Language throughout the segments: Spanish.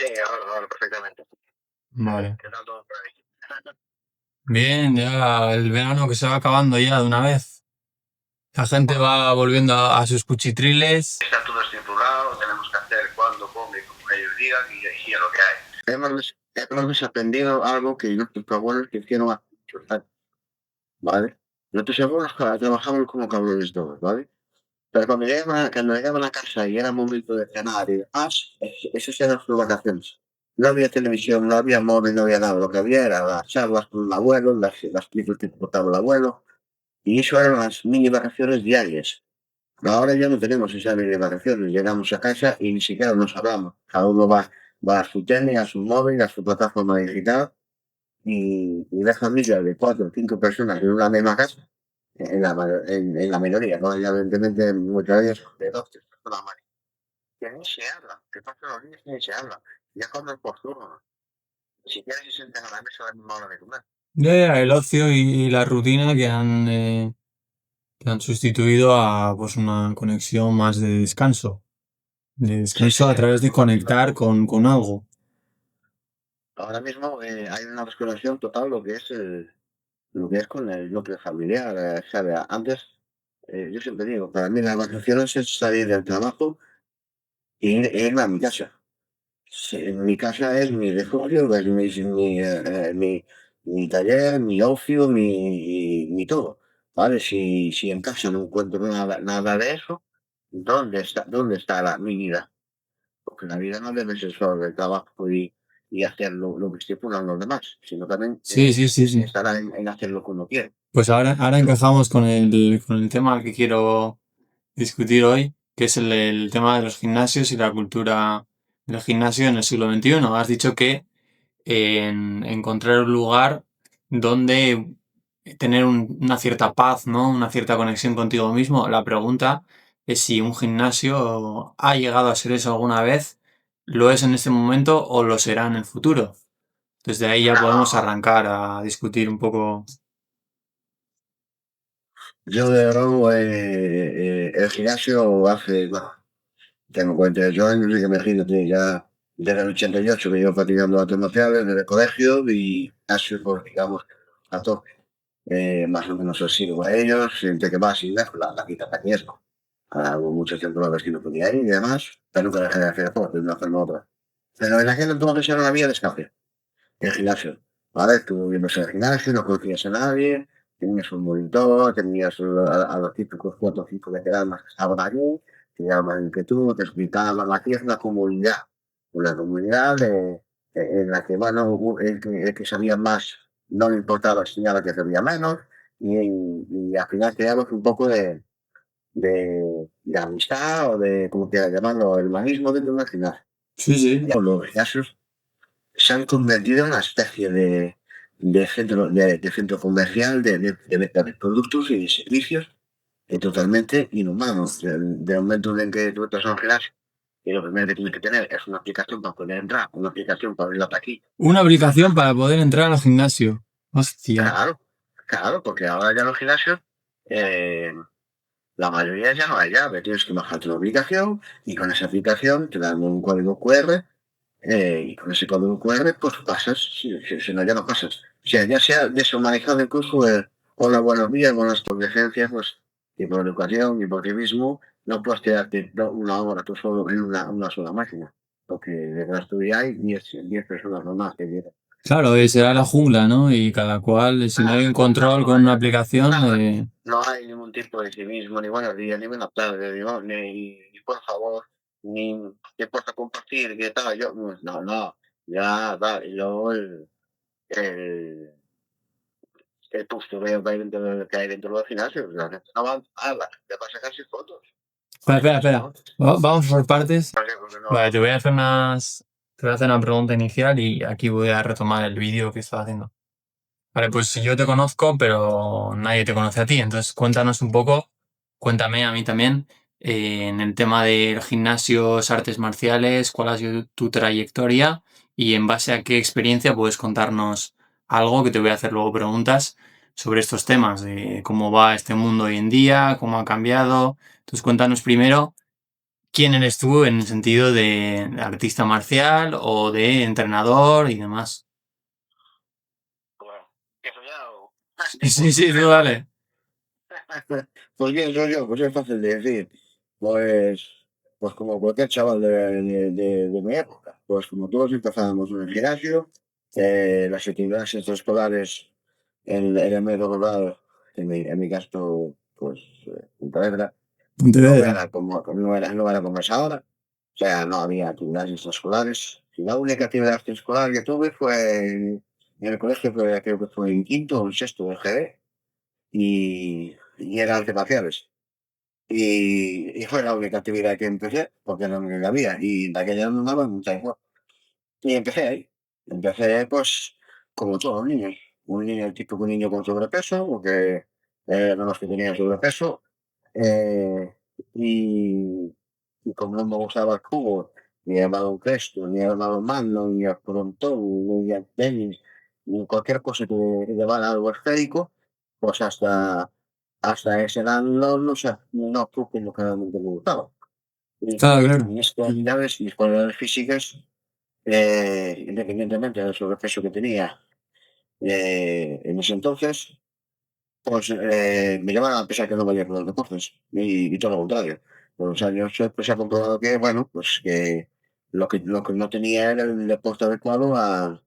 Sí, ahora perfectamente. Vale. ¿Qué tal todo por ahí? Bien, ya el verano que se va acabando ya de una vez. La gente Bueno, va volviendo a sus cuchitriles. está todo estipulado, tenemos que hacer cuando, cómo y como ellos digan y es lo que hay. Hemos desaprendido algo que nuestros abuelos que hicieron hace muchos años, ¿vale? Nuestros abuelos trabajaban como cabrones todos, ¿vale? Pero cuando llegaban a casa y era momento de cenar y demás, esas eran sus vacaciones. No había televisión, no había móvil, no había nada. Lo que había era las charlas con el abuelo, las películas que contaba el abuelo, y eso eran las mini vacaciones diarias. Ahora ya no tenemos esas mini vacaciones. Llegamos a casa y ni siquiera nos hablamos. Cada uno va a su tele, a su móvil, a su plataforma digital, y la familia de 4 o 5 personas en una misma casa, en la minoría, ¿no? Ya evidentemente muchas veces de 2 o 3 personas más. Que ni se habla, que pasan los días y ni se habla. Ya comen por turno. Ni siquiera se sientan a la mesa a la misma hora de comer. Ya, el ocio y la rutina que han sustituido a pues una conexión más de descanso. De Sí, descanso sí, a través de conectar con algo. ahora mismo hay una desconexión total lo que es con el núcleo familiar. ¿Sabe? Antes, yo siempre digo, para mí las vacaciones es salir del trabajo e irme a mi casa. Sí, mi casa es mi refugio, es mi taller, mi ocio, mi todo, ¿vale? Si en casa no encuentro nada de eso, ¿dónde está mi vida? Porque la vida no debe ser solo el trabajo y hacer lo que estipulan los demás, sino también Sí, sí, sí, sí. estará en hacer lo que uno quiere. Pues ahora encajamos con el tema que quiero discutir hoy, que es el tema de los gimnasios y la cultura del gimnasio en el siglo XXI. Has dicho que en encontrar un lugar donde tener una cierta paz, ¿no? Una cierta conexión contigo mismo. La pregunta es si un gimnasio ha llegado a ser eso alguna vez, lo es en este momento o lo será en el futuro. Desde ahí ya podemos No, arrancar a discutir un poco. yo de verdad, el gimnasio bueno, tengo 48 años y que me giro, tío, ya desde el 88 que llevo practicando artes marciales desde el colegio y ha sido, pues, digamos, a tope. Más o menos he sido a ellos, entre que más y lejos, la quita aquí eso. Hubo muchas temporadas que no podía ir y demás, pero nunca dejé de hacer deporte de una forma u otra. Pero en aquel entonces era una vía de escape, el gimnasio. ¿Vale? Tú vienes al gimnasio, no conocías a nadie, tenías un monitor, tenías a los típicos 4 o 5 veteranos que estaban allí, te llamaban que tú, te explicaban. Aquí es una comunidad en la que, bueno, el que sabía más no le importaba enseñar al que sabía menos, y al final creamos un poco de amistad o de, como quieras llamarlo, hermanismo dentro del gimnasio. Sí, sí. Los gimnasios se han convertido en una especie de centro comercial de venta de productos y de servicios totalmente inhumanos. Del momento en que tú entras a un gimnasio y lo primero que tienes que tener es una aplicación para poder entrar, una aplicación para abrir la taquilla. Una aplicación para poder entrar al gimnasio. Hostia. Claro, claro, porque ahora ya los gimnasios, eh, la mayoría ya no hay llave, tienes que bajarte una aplicación y con esa aplicación te dan un código QR. Y con ese código QR, pues pasas, si no, ya no pasas. O sea, ya sea deshumanizado incluso hola, buenos días, buenas licencias, pues, y por educación y por ti mismo, no puedes quedarte una hora tú solo en una sola máquina. Porque detrás tuya hay 10 personas nomás que vienen. Claro, será la jungla, ¿no? Y cada cual, si no hay un Nada, control no con hay, una aplicación, nada. No hay ningún tipo de civismo, ni buenos días, ni buenas tardes, ni por favor, ni qué puedo compartir, qué tal, yo, pues, no, no, ya, va, y luego el, el postureo que hay dentro del gimnasio, la gente no va la gente va a sacarse fotos. espera, Oye, espera, pues espera. no, Vamos por partes. porque Vale, no, te voy a hacer una pregunta inicial y aquí voy a retomar el vídeo que estaba haciendo. Vale, pues si yo te conozco, pero nadie te conoce a ti, entonces cuéntanos un poco, cuéntame a mí también, en el tema de gimnasios, artes marciales, cuál ha sido tu trayectoria y en base a qué experiencia puedes contarnos algo, que te voy a hacer luego preguntas sobre estos temas, de cómo va este mundo hoy en día, cómo ha cambiado. Entonces cuéntanos primero quién eres tú en el sentido de artista marcial o de entrenador y demás. Bueno, ¿empiezo ya o...? Sí, sí, tú dale. Pues bien, soy yo, pues es fácil de decir. Pues, pues como cualquier chaval de mi época. Pues como todos empezábamos en el gimnasio, las actividades extraescolares en el medio rural, en mi caso, pues en Pontevedra, Pontevedra. no era como es ahora. O sea, no había actividades extraescolares. Y la única actividad extraescolar que tuve fue en el colegio, creo que fue en quinto o en sexto de GB, y eran artes marciales. Y fue la única actividad que empecé, porque era lo único que había, y de aquella no daban taekwondo. Y empecé ahí. Empecé, pues, como todos los niños. Un niño, el típico niño con sobrepeso, porque eran los que tenían sobrepeso. eh, y, y como no me gustaba el cubo, ni el baloncesto, ni el balonmano, ni el frontón, ni el tenis, ni cualquier cosa que llevara algo esférico, pues hasta ese edad no sé, no fue como que realmente me gustaba. Y Claro, claro. mis cualidades físicas, independientemente del sobrepeso que tenía en ese entonces, pues me llamaban a pensar que no valía para los deportes, y todo lo contrario. Con los años pues, se ha comprobado que, bueno, pues que lo que no tenía era el deporte adecuado a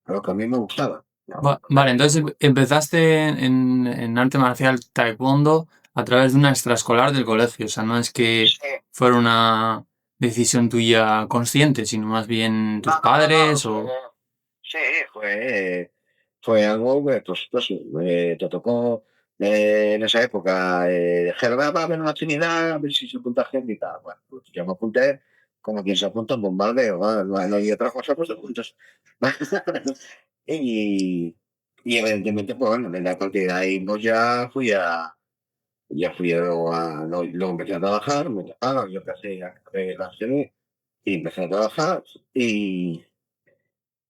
lo que a mí me gustaba. Vale, entonces empezaste en arte marcial taekwondo a través de una extraescolar del colegio. O sea, no es que Sí, fuera una decisión tuya consciente, sino más bien tus no, padres o... sí, fue algo que, pues te tocó en esa época. Dijeron, va a haber una actividad, a ver si se apunta gente y tal. Bueno, pues yo me apunté como quien se apunta a un bombardeo, ¿no? No hay otra cosa, pues te apuntas. y, y evidentemente, pues bueno, en la cantidad ahí, pues ya fui luego empecé a trabajar, me pagaban, yo empecé a la serie y empecé a trabajar y,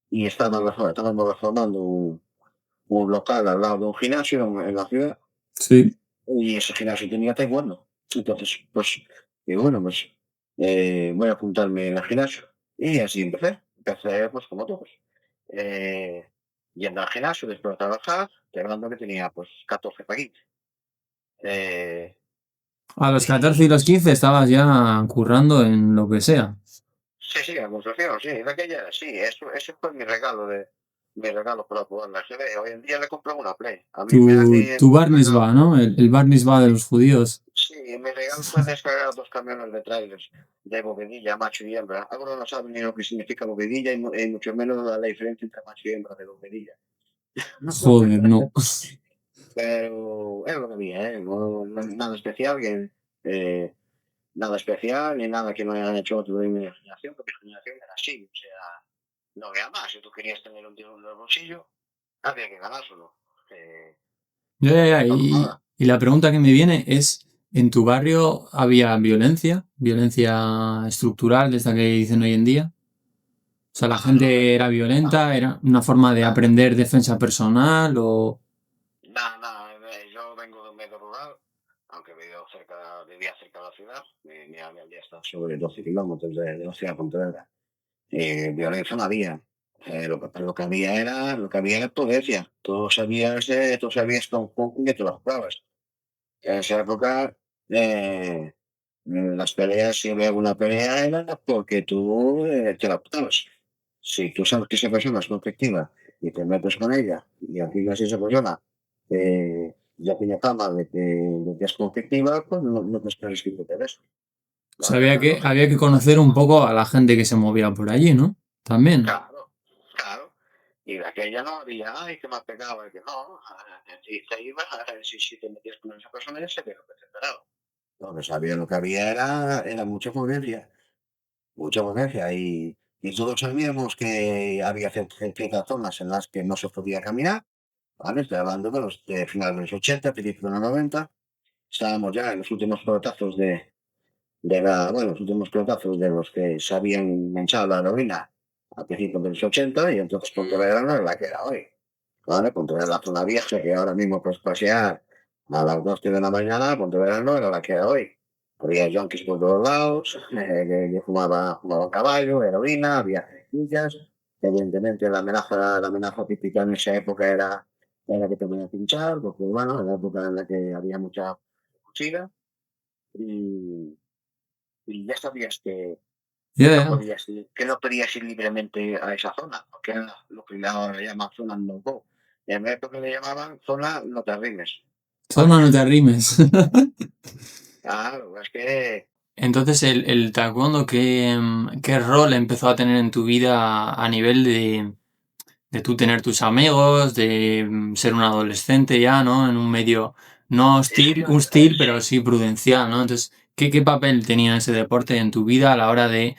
y estábamos reformando un local al lado de un gimnasio en la ciudad, Sí. y ese gimnasio tenía taekwondo. Entonces, pues, y bueno, pues voy a apuntarme en el gimnasio. Y así empecé. Empecé, pues, como todos. Eh, Yendo al gimnasio después de trabajar, te hablando que tenía, pues, 14 paquitos. Eh, A los 14 y y los 15 estabas ya currando en lo que sea. sí, sí, la construcción, sí, de aquella, sí, eso fue mi regalo para poder la GB. Hoy en día le compro una Play. A mí me Tu mi bar regalo. mitzvah, ¿no? El bar mitzvah de los judíos. Sí, mi regalo fue descargar 2 camiones de trailers de bovedilla, macho y hembra. Algunos no saben ni lo que significa bovedilla, y mucho menos la diferencia entre macho y hembra de bovedilla. Joder, no. Pero es lo que había, ¿eh? Nada especial, eh, nada especial, ni nada que no hayan hecho otro de mi generación, porque mi generación era así. O sea, no había más. Si tú querías tener un tiro en el bolsillo, había que ganárselo. Ya, ya, ya. No, nada. Y la pregunta que me viene es, ¿en tu barrio había violencia? ¿Violencia estructural de esta que dicen hoy en día? O sea, la Ah, no, gente era violenta, era una forma de nada. aprender defensa personal o... Nada, nada, yo vengo de un medio rural, aunque vivía cerca de la ciudad. Mi aldea está sobre 12 kilómetros de la ciudad de Pontevedra. Violencia no había. Lo que había era pobreza. Tú sabías con qué te las jugabas. En esa época, las peleas, si había alguna pelea, era porque tú te la apuntabas. Si tú sabes que esa persona es conflictiva y te metes con ella, y al final si esa persona ya tiene fama de que es conflictiva, pues no te esperes que te des. O sea, ¿Vale? Esa es lógica. había que conocer un poco a la gente que se movía por allí, ¿no? También. Claro, claro. Y de aquella no había, ay, que me ha pegado, y que no. Si te ibas, si te metías con esa persona, ya sabía lo que te esperaba. Lo que sabía, lo que había era mucha violencia, y todos sabíamos que había ciertas zonas en las que no se podía caminar, ¿vale? Estoy hablando de finales de los 80, principios de los 90. Estábamos ya en los últimos pelotazos los últimos pelotazos de los que se habían manchado la heroína a principios de los 80, y entonces Pontevedra no es la que era hoy, ¿vale? Pontevedra es la zona vieja que ahora mismo, pues, pasear a las 2 de la mañana, Pontevedra no era la que era hoy. Había yonkis por todos lados, que fumaban caballo, heroína, había cerquillas. Evidentemente la amenaza típica en esa época era que te podían pinchar, porque bueno, era la época en la que había mucha cuchilla y, y ya sabías Ya, ya. que no podías ir libremente a esa zona, porque era lo que ahora llaman zona no-go. En la época le llamaban zona no te arrimes, ¿vale? Zona, no te arrimes. Claro, es que Entonces, el taekwondo, ¿qué rol empezó a tener en tu vida a nivel de tú tener tus amigos, de ser un adolescente ya, ¿no? En un medio no hostil, pero sí. sí prudencial, ¿no? Entonces, ¿qué papel tenía ese deporte en tu vida a la hora de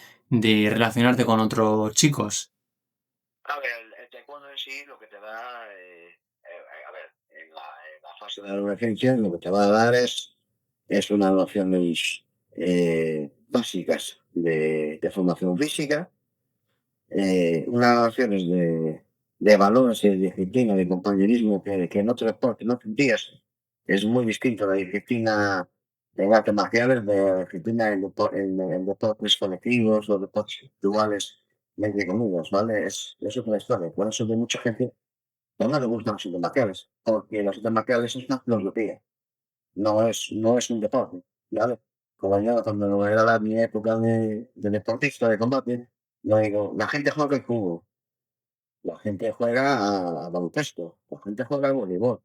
relacionarte con otros chicos? A ver, el taekwondo en sí lo que te da, a ver, en la fase de adolescencia lo que te va a dar es unas nociones básicas de formación física, unas nociones de valores y de disciplina, de compañerismo que en otro deporte no tendrías. Es muy distinto la disciplina en artes marciales de la disciplina en deportes colectivos o deportes individuales, entre comillas, ¿vale? Es otra historia. Por eso de mucha gente no le gustan las artes marciales, porque las artes marciales es una filosofía, no es un deporte, ¿vale? Como yo, cuando era mi época de deportista de combate, yo digo, la gente juega al fútbol, la gente juega a baloncesto, la gente juega al voleibol,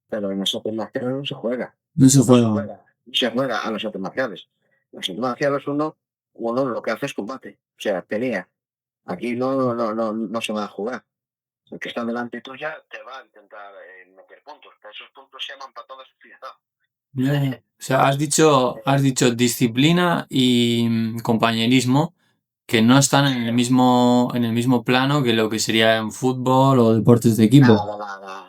pero en las artes marciales no se juega, No se no se juega. juega, se juega a las artes marciales. Las artes marciales uno lo que hace es combate, o sea, pelea. Aquí no se va a jugar. El que está delante tuya te va a intentar meter puntos, pero esos puntos se llaman patadas y fiesta. Ya, ya. O sea, has dicho disciplina y compañerismo que no están en el mismo plano que lo que sería en fútbol o deportes de equipo.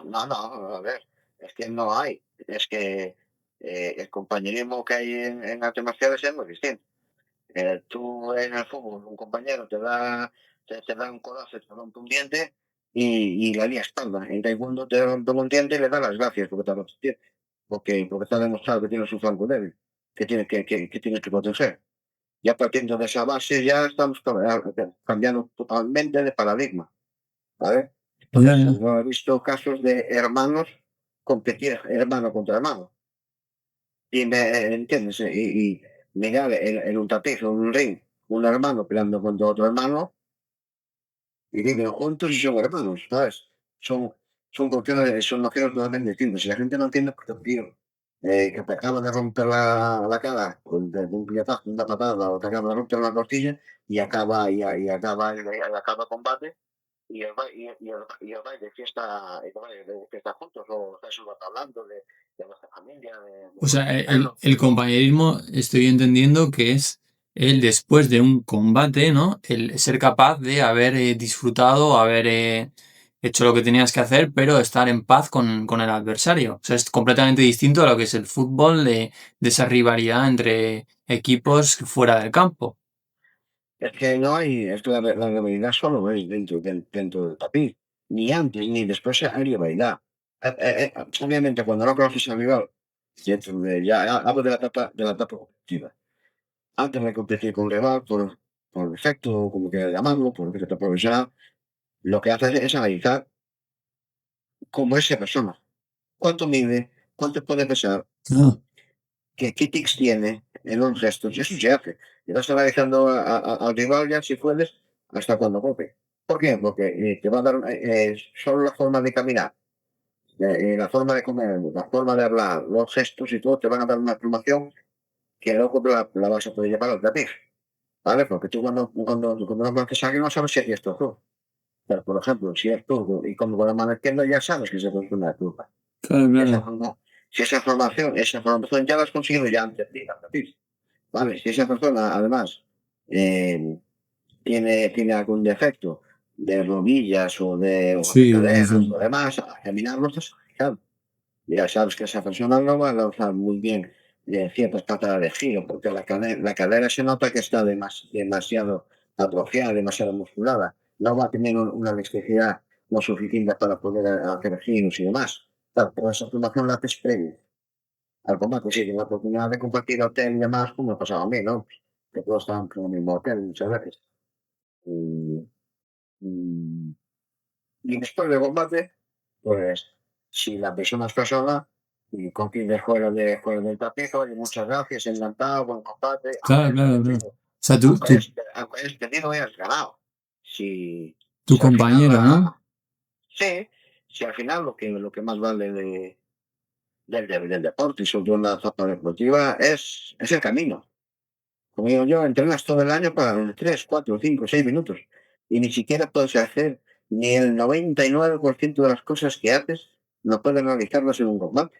Nada, no, a ver, es que no hay, es que el compañerismo que hay en artes marciales es muy distinto. Tú en el fútbol, un compañero te da un codazo, te rompe un diente y la lía espalda. En taekwondo te rompe un diente y le da las gracias porque te ha roto el diente. Porque te ha demostrado que tiene su flanco débil, que tienes que proteger. Ya partiendo de esa base, ya estamos cambiando totalmente de paradigma, ¿vale? Ya, Entonces, ya. yo he visto casos de hermanos competir hermano contra hermano. Y ¿entiendes? Y mirar en un tapiz o en un ring, un hermano peleando contra otro hermano y viven juntos y son hermanos, ¿sabes? Son, son nociones totalmente distintas. Si la gente no entiende, pues tío, que te acaba de romper la cara de un puñetazo, una patada, o te acaba de romper una costilla y acaba el combate y os vais de fiesta juntos o estáis hablando de vuestra familia, O sea, ¿sabes el, lo que el digo? compañerismo estoy entendiendo que es el después de un combate, ¿no? El ser capaz de haber disfrutado, haber hecho lo que tenías que hacer, pero estar en paz con el adversario. O sea, es completamente distinto a lo que es el fútbol, de esa rivalidad entre equipos fuera del campo. Es que no hay, es que la rivalidad solo es dentro del tapiz, ni antes ni después hay rivalidad. Obviamente, cuando no conoces al rival, ya hablo de la etapa competitiva. Antes de competir con un rival, por defecto, como quieras llamarlo, por defecto profesional, lo que haces es analizar cómo es esa persona, cuánto mide, cuánto puede pesar, Ah, qué tics tiene en un gesto. Eso se hace. Y vas analizando al rival ya, si puedes, hasta cuando golpe. ¿Por qué? Porque te va a dar solo la forma de caminar, la forma de comer, la forma de hablar, los gestos y todo, te van a dar una información que luego la vas a poder llevar al tapiz. ¿Vale? Porque tú cuando no conoces a alguien no sabes si es esto tú. Pero, por ejemplo, si es tú y como con la mano izquierda ya sabes que se puede una culpa. claro, Si esa, claro. forma- si esa información ya la has conseguido ya antes de ir al tapiz. ¿Vale? Si esa persona, además, eh, tiene algún defecto de rodillas o de Sí, caderas sí. o demás, a caminar no estás fijado. Ya sabes que esa persona no va a lanzar muy bien ciertas patadas de giro, porque la cadera se nota que está demasiado atrofiada, demasiado musculada. No va a tener una elasticidad lo suficiente para poder hacer giros y demás. Claro, pero esa formación la haces previa. al combate, sí, la oportunidad de compartir hotel y demás, como me pasaba a mí, ¿no? Que todos estaban en el mismo hotel muchas veces. Y, y, y después del combate, pues, si la persona está sola y compite fuera del tapizo, y muchas gracias, encantado, buen combate, Claro, claro, claro. O sea, aunque hayas perdido, hayas ganado. Si, tu si al final compañero, ¿no? sí, si al final lo que más vale del deporte y sobre todo en la etapa deportiva es el camino. Como digo yo, entrenas todo el año para 3, 4, 5, 6 minutos y ni siquiera puedes hacer ni el 99% de las cosas que haces, no puedes realizarlas en un combate.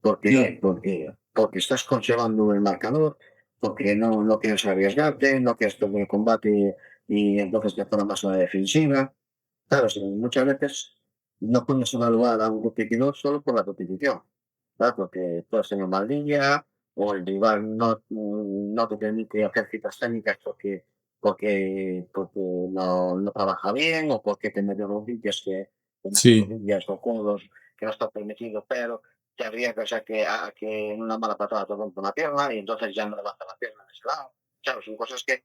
¿Por Ya. qué? Porque estás conservando el marcador, porque no quieres arriesgarte, no quieres tomar el combate y entonces te pones más a la defensiva. Claro, sí, muchas veces no puedes evaluar a un competidor solo por la competición, ¿verdad? Porque puedes tener mal día o el rival no te permite hacer ciertas técnicas porque no trabaja bien o porque te mete Sí. rodillas o codos que no está permitido, pero te arriesgas a que en una mala patada te rompa una pierna y entonces ya no levantas la pierna de ese lado. Claro, son cosas que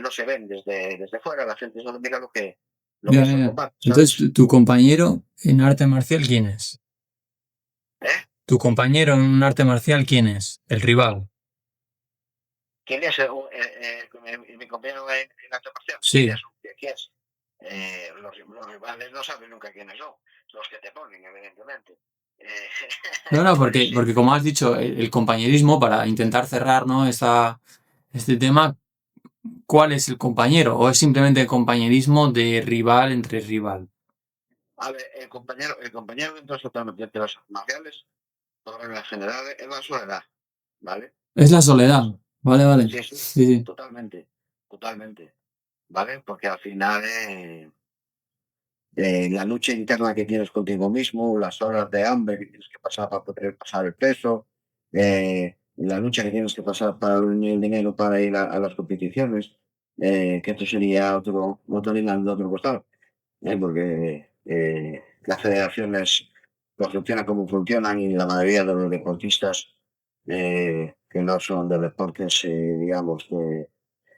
no se ven desde fuera, la gente solo mira lo que Ya, es ya, el ya. combate, Entonces, ¿sabes? tu compañero en arte marcial, ¿quién es? ¿Eh? Tu compañero en un arte marcial, ¿quién es? El rival. ¿Quién es mi compañero en arte marcial? ¿Quién Sí. es? ¿Quién es? Los rivales no saben nunca quiénes son, los que te ponen, evidentemente. Eh, No, no, pues porque como has dicho, el compañerismo, para intentar cerrar, ¿no? Este tema, ¿cuál es el compañero? ¿O es simplemente compañerismo de rival entre rival? a ver, el compañero dentro de las artes marciales, por reglas generales, es la soledad, ¿vale? Es la soledad. Vale, vale. Sí, sí, Sí, sí. totalmente, totalmente, ¿vale? Porque al final la lucha interna que tienes contigo mismo, las horas de hambre que tienes que pasar para poder pasar el peso, la lucha que tienes que pasar para reunir el dinero para ir a las competiciones, que esto sería otro línea de otro costado, porque las federaciones pues, funcionan como funcionan y la mayoría de los deportistas que no son de deportes, digamos, que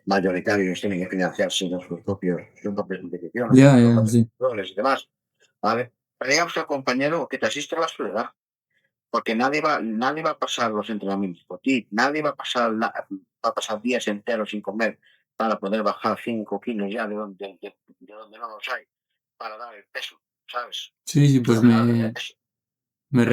mayoritarios tienen que financiarse de sus propias competiciones, Ya, sus ya, propios sí. roles y demás, ¿vale? Pero digamos al compañero que te asiste a la soledad, porque nadie va a pasar los entrenamientos por ti, nadie va a pasar días enteros sin comer para poder bajar 5 kilos ya de donde no los hay, para dar el peso, ¿sabes? Sí, sí, Al pues final, me a ver,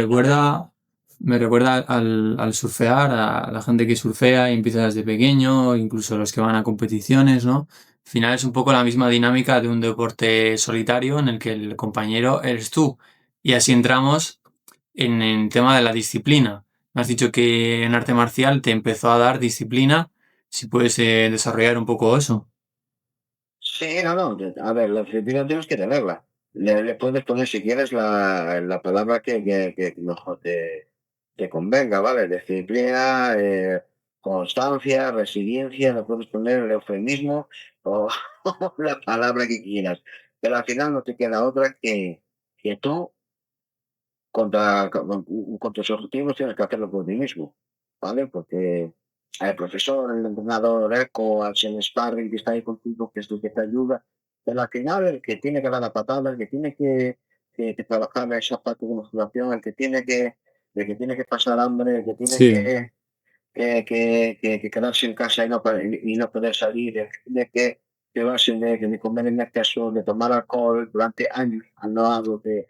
recuerda al surfear, a la gente que surfea y empieza desde pequeño, incluso los que van a competiciones, ¿no? Al final es un poco la misma dinámica de un deporte solitario en el que el compañero eres tú. Y así entramos en el tema de la disciplina. Me has dicho que en arte marcial te empezó a dar disciplina. Si puedes desarrollar un poco eso. sí, no, a ver, la disciplina tienes que tenerla. Le puedes poner si quieres la palabra que mejor te convenga, ¿vale? Disciplina, constancia, resiliencia, le puedes poner el eufemismo o la palabra que quieras. Pero al final no te queda otra que tú con tus objetivos tienes que hacerlo por ti mismo, ¿vale? Porque el profesor, el entrenador, el coach, el sparring que está ahí contigo, que es el que te ayuda, pero al final el que tiene que dar la patada, el que tiene que trabajar esa parte de musculación, el que tiene que pasar hambre, el que tiene Sí, que quedarse en casa y no poder salir, el que tiene que llevarse de comer en exceso, de tomar alcohol durante años, al no hablo de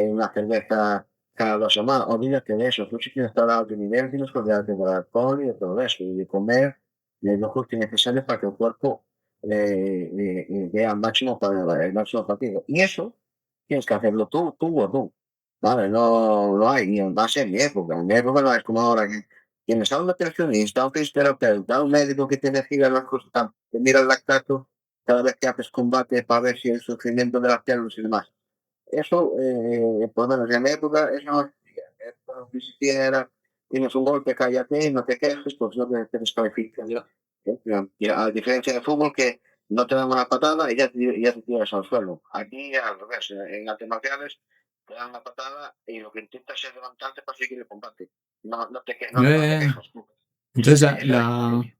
una cerveza cada 2 semanas, olvídate de eso, tú si quieres estar a alto nivel tienes que olvidarte del alcohol y de todo eso, y de comer lo justo y necesario para que el cuerpo dé al máximo para el máximo partido. Y eso tienes que hacerlo tú o tú. Vale, no hay, ni va a ser en mi época no es como ahora que tienes a un nutricionista, a un fisioterapeuta, a un médico que te vigila las cosas, te mira el lactato cada vez que haces combate para ver si el sufrimiento de las células y demás. Eso, por lo menos en mi época, eso no existía. Esto ni siquiera era, tienes un golpe, cállate, no te quejes, pues no te descalificas. Y a diferencia del fútbol que no te dan una patada y ya te tiras al suelo. Aquí al revés, en artes marciales te dan una patada y lo que intentas es levantarte para seguir el combate. no te Eh, quejas tú. Entonces, Esa es la diferencia.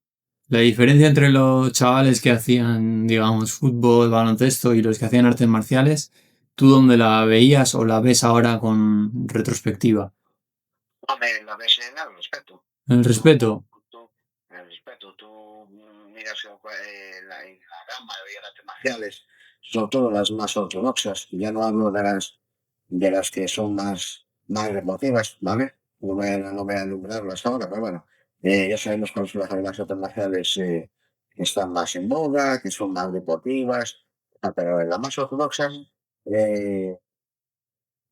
la diferencia entre los chavales que hacían, digamos, fútbol, baloncesto y los que hacían artes marciales, ¿tú dónde la veías o la ves ahora con retrospectiva? Hombre, la ves en el respeto. El respeto. El respeto. Tú miras en la gama de artes marciales, sobre todo las más ortodoxas. Ya no hablo de las que son más deportivas, ¿vale? No voy a enumerarlas ahora, pero bueno, ya sabemos cuáles son las artes marciales que están más en moda, que son más deportivas, pero en las más ortodoxas, eh,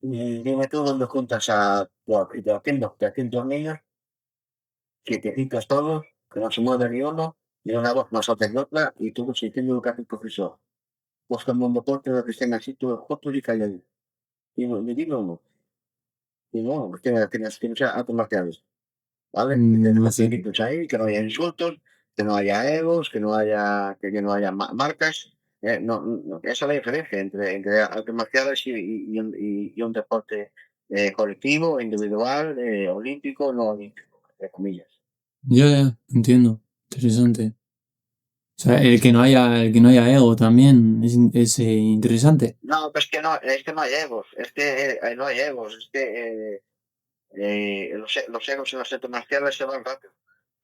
dime tú dónde juntas a 200 niños quietecitos todos, que no se mueve ni uno, y una voz más alta que otra, y tú sintiendo lo que hace el profesor. Buscando un deporte donde estén así todos juntos y calladitos. Y no, me digo uno, y no, porque tienes artes marciales, ¿vale? Y te No sé. tranquilitos ahí, que no haya insultos, que no haya egos, que no haya marcas. Esa es la diferencia entre artes marciales y un deporte colectivo, individual, olímpico, no olímpico, entre comillas. Ya, entiendo. Interesante. O sea, el que no haya ego también es interesante. No, pues es que no hay egos, es que no hay egos, es que los egos en las artes marciales se van rápido,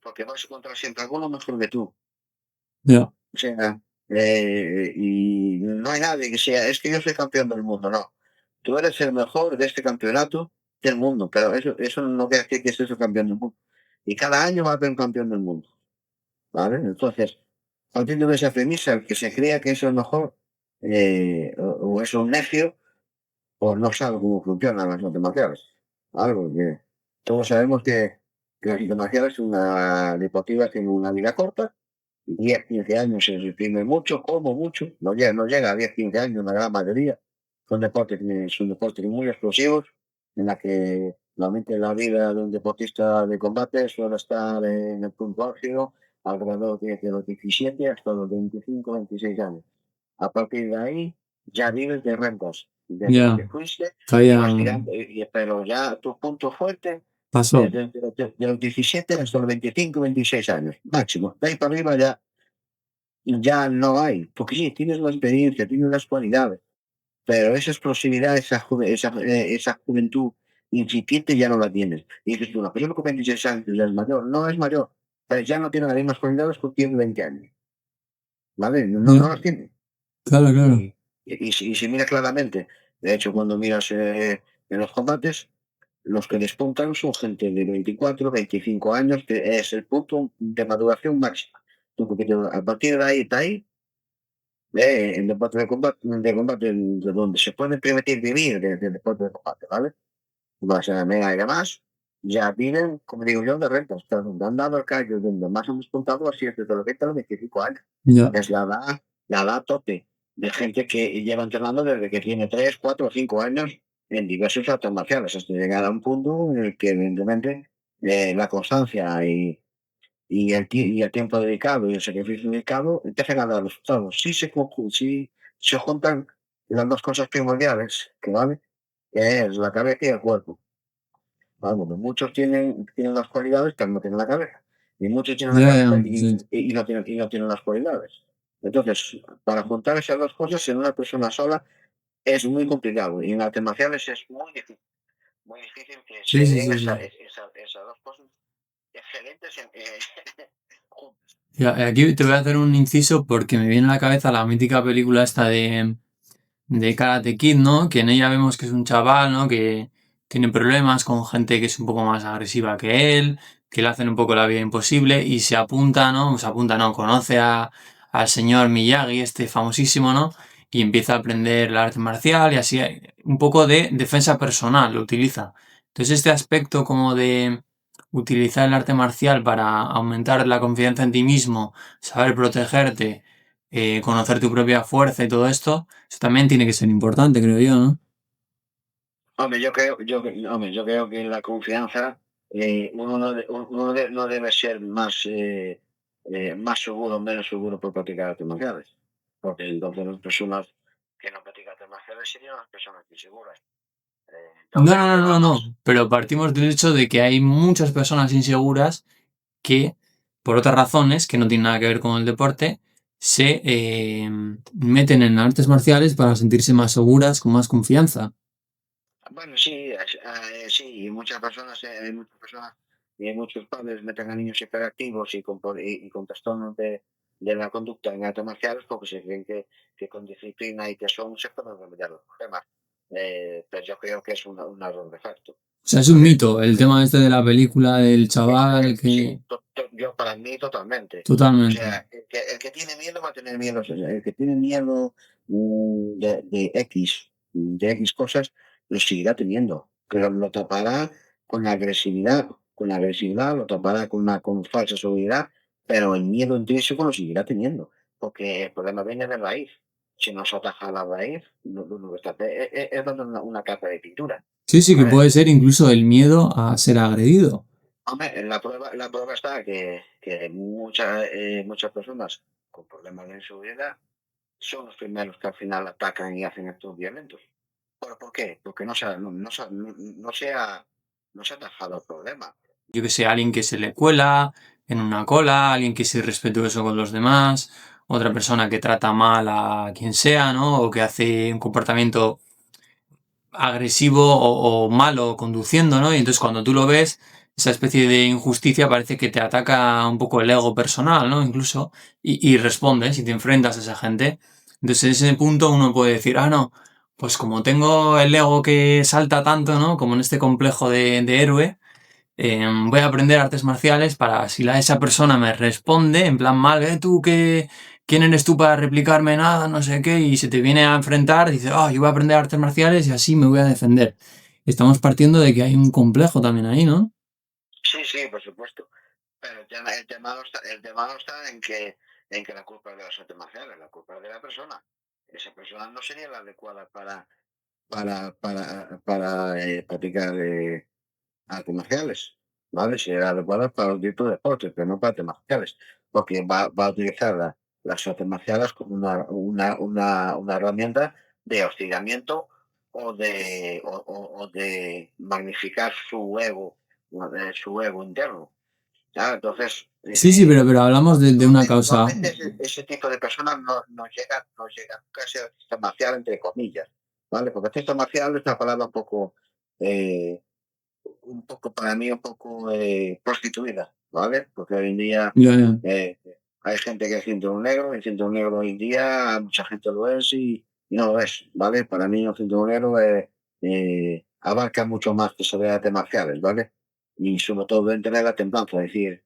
porque vas a encontrar siempre alguno mejor que tú. Ya. O sea, y no hay nadie que sea, es que yo soy campeón del mundo, no. Tú eres el mejor de este campeonato del mundo, pero eso no quiere decir que seas el campeón del mundo. Y cada año va a haber un campeón del mundo, ¿vale? Entonces, partiendo de esa premisa, el que se crea que es el mejor, o es un necio, o no sabe cómo funcionan las artes marciales. Algo que todos sabemos que las artes marciales es una deportiva, tiene una vida corta, 10 15 años se reprime mucho, como mucho, no llega a 10 15 años la gran mayoría. Son deportes muy explosivos, en la que normalmente la vida de un deportista de combate suele estar en el punto álgido alrededor de los 17 hasta los 25 26 años. A partir de ahí ya vives de rentas, de lo Ya. que fuiste y Todavía vas tirando, pero ya tu punto fuerte pasó. de los 17 hasta los 25 26 años, máximo. De ahí para arriba ya no hay, porque sí, tienes la experiencia, tienes las cualidades, pero esa explosividad, esa juventud incipiente ya no la tienes. Y dices tú, una persona con 26 años ya es mayor, no es mayor, pero ya no tiene las mismas cualidades que tiene 20 años, ¿vale? Ya. No las tiene. Claro, claro. Y se mira claramente, de hecho, cuando miras en los combates, los que despuntan son gente de 24 25 años, que es el punto de maduración máxima. Tú, porque a partir de ahí, en deporte de combate de donde se puede permitir vivir de deporte de combate, ¿vale? Vas a mega y demás, ya viven, como digo yo, de rentas. Claro, han dado el callo donde más hemos puntado así desde los 20 a los 25 años. Ya. Es la edad tope de gente que lleva entrenando desde que tiene 3 4 o 5 años en diversos artes marciales, hasta llegar a un punto en el que, evidentemente, la constancia y el tiempo dedicado y el sacrificio dedicado te hacen ganar los resultados. Si se juntan las dos cosas primordiales, que vale, que es la cabeza y el cuerpo. Vamos, muchos tienen las cualidades, pero no tienen la cabeza. Y muchos tienen la Ya, cabeza ya. Sí. y no tienen las cualidades. Entonces, para juntar esas dos cosas en una persona sola es muy complicado. Y en artes marciales es muy difícil que Sí, se sí, den sí, sí. esas dos cosas excelentes juntas. Ya, aquí te voy a hacer un inciso porque me viene a la cabeza la mítica película esta de Karate Kid, ¿no? Que en ella vemos que es un chaval, ¿no? Que tiene problemas con gente que es un poco más agresiva que él, que le hacen un poco la vida imposible y se apunta, ¿no? Se apunta, ¿no? Conoce al señor Miyagi, este famosísimo, ¿no? Y empieza a aprender el arte marcial y así un poco de defensa personal lo utiliza. Entonces este aspecto como de utilizar el arte marcial para aumentar la confianza en ti mismo, saber protegerte, conocer tu propia fuerza y todo esto, eso también tiene que ser importante, creo yo, ¿no? Yo creo que la confianza, no debe ser más seguro o menos seguro por practicar artes marciales. Porque entonces las personas que no practican artes marciales serían las personas inseguras. No, no, no, no, no. Pero partimos del hecho de que hay muchas personas inseguras que, por otras razones que no tienen nada que ver con el deporte, se meten en artes marciales para sentirse más seguras, con más confianza. Bueno, sí, sí, y muchas personas y muchos padres meten a niños hiperactivos y con trastornos de la conducta en artes marciales porque se creen que con disciplina y que son se pueden remediar los problemas. Pero yo creo que es un error de facto, O sea, es un ¿vale? mito el tema este de la película del chaval Sí, que... yo para mí totalmente. O Totalmente. sea, el que tiene miedo va a tener miedo, o sea, el que tiene miedo de X cosas, lo seguirá teniendo, pero lo tapará con agresividad, lo tapará con falsa seguridad, pero el miedo intrínseco lo seguirá teniendo, porque el problema viene de raíz. Si no se ataja la raíz, es dando una capa de pintura. Sí, sí, que ¿Vale? puede ser incluso el miedo a ser agredido. Hombre, la prueba está que muchas personas con problemas de inseguridad son los primeros que al final atacan y hacen actos violentos. ¿Pero por qué? Porque no se ha atajado el problema. Yo que sé, alguien que se le cuela en una cola, alguien que es irrespetuoso con los demás, otra persona que trata mal a quien sea, ¿no? O que hace un comportamiento agresivo o malo conduciendo, ¿no? Y entonces cuando tú lo ves, esa especie de injusticia parece que te ataca un poco el ego personal, ¿no? Incluso, y respondes y te enfrentas a esa gente. Entonces en ese punto uno puede decir, ah, no, pues como tengo el ego que salta tanto, ¿no? Como en este complejo de héroe, voy a aprender artes marciales para si esa persona me responde en plan mal, tú qué, quién eres tú para replicarme nada, no sé qué, y se te viene a enfrentar, dice, oh, yo voy a aprender artes marciales y así me voy a defender. Estamos partiendo de que hay un complejo también ahí, ¿no? Sí, sí, por supuesto. Pero el tema no está en que la culpa es de las artes marciales, la culpa es de la persona. Esa persona no sería la adecuada para practicar artes marciales, ¿vale? Será adecuada para un tipo de deporte, pero no para artes marciales, porque va a utilizar las artes marciales como una herramienta de hostigamiento o de magnificar su ego interno. ¿Ya? Entonces, Sí, sí, pero hablamos de una causa. normalmente ese tipo de personas no llega nunca a ser artista marcial, entre comillas, ¿vale? Porque artista marcial es una palabra eh, un poco para mí, un poco prostituida, ¿vale? Porque hoy en día Ya, ya. eh, hay gente que es cinturón negro, y el cinturón negro hoy en día mucha gente lo es y no lo es, ¿vale? Para mí el cinturón negro abarca mucho más que sobre artes marciales, ¿vale? Y sobre todo en tener la templanza, es decir,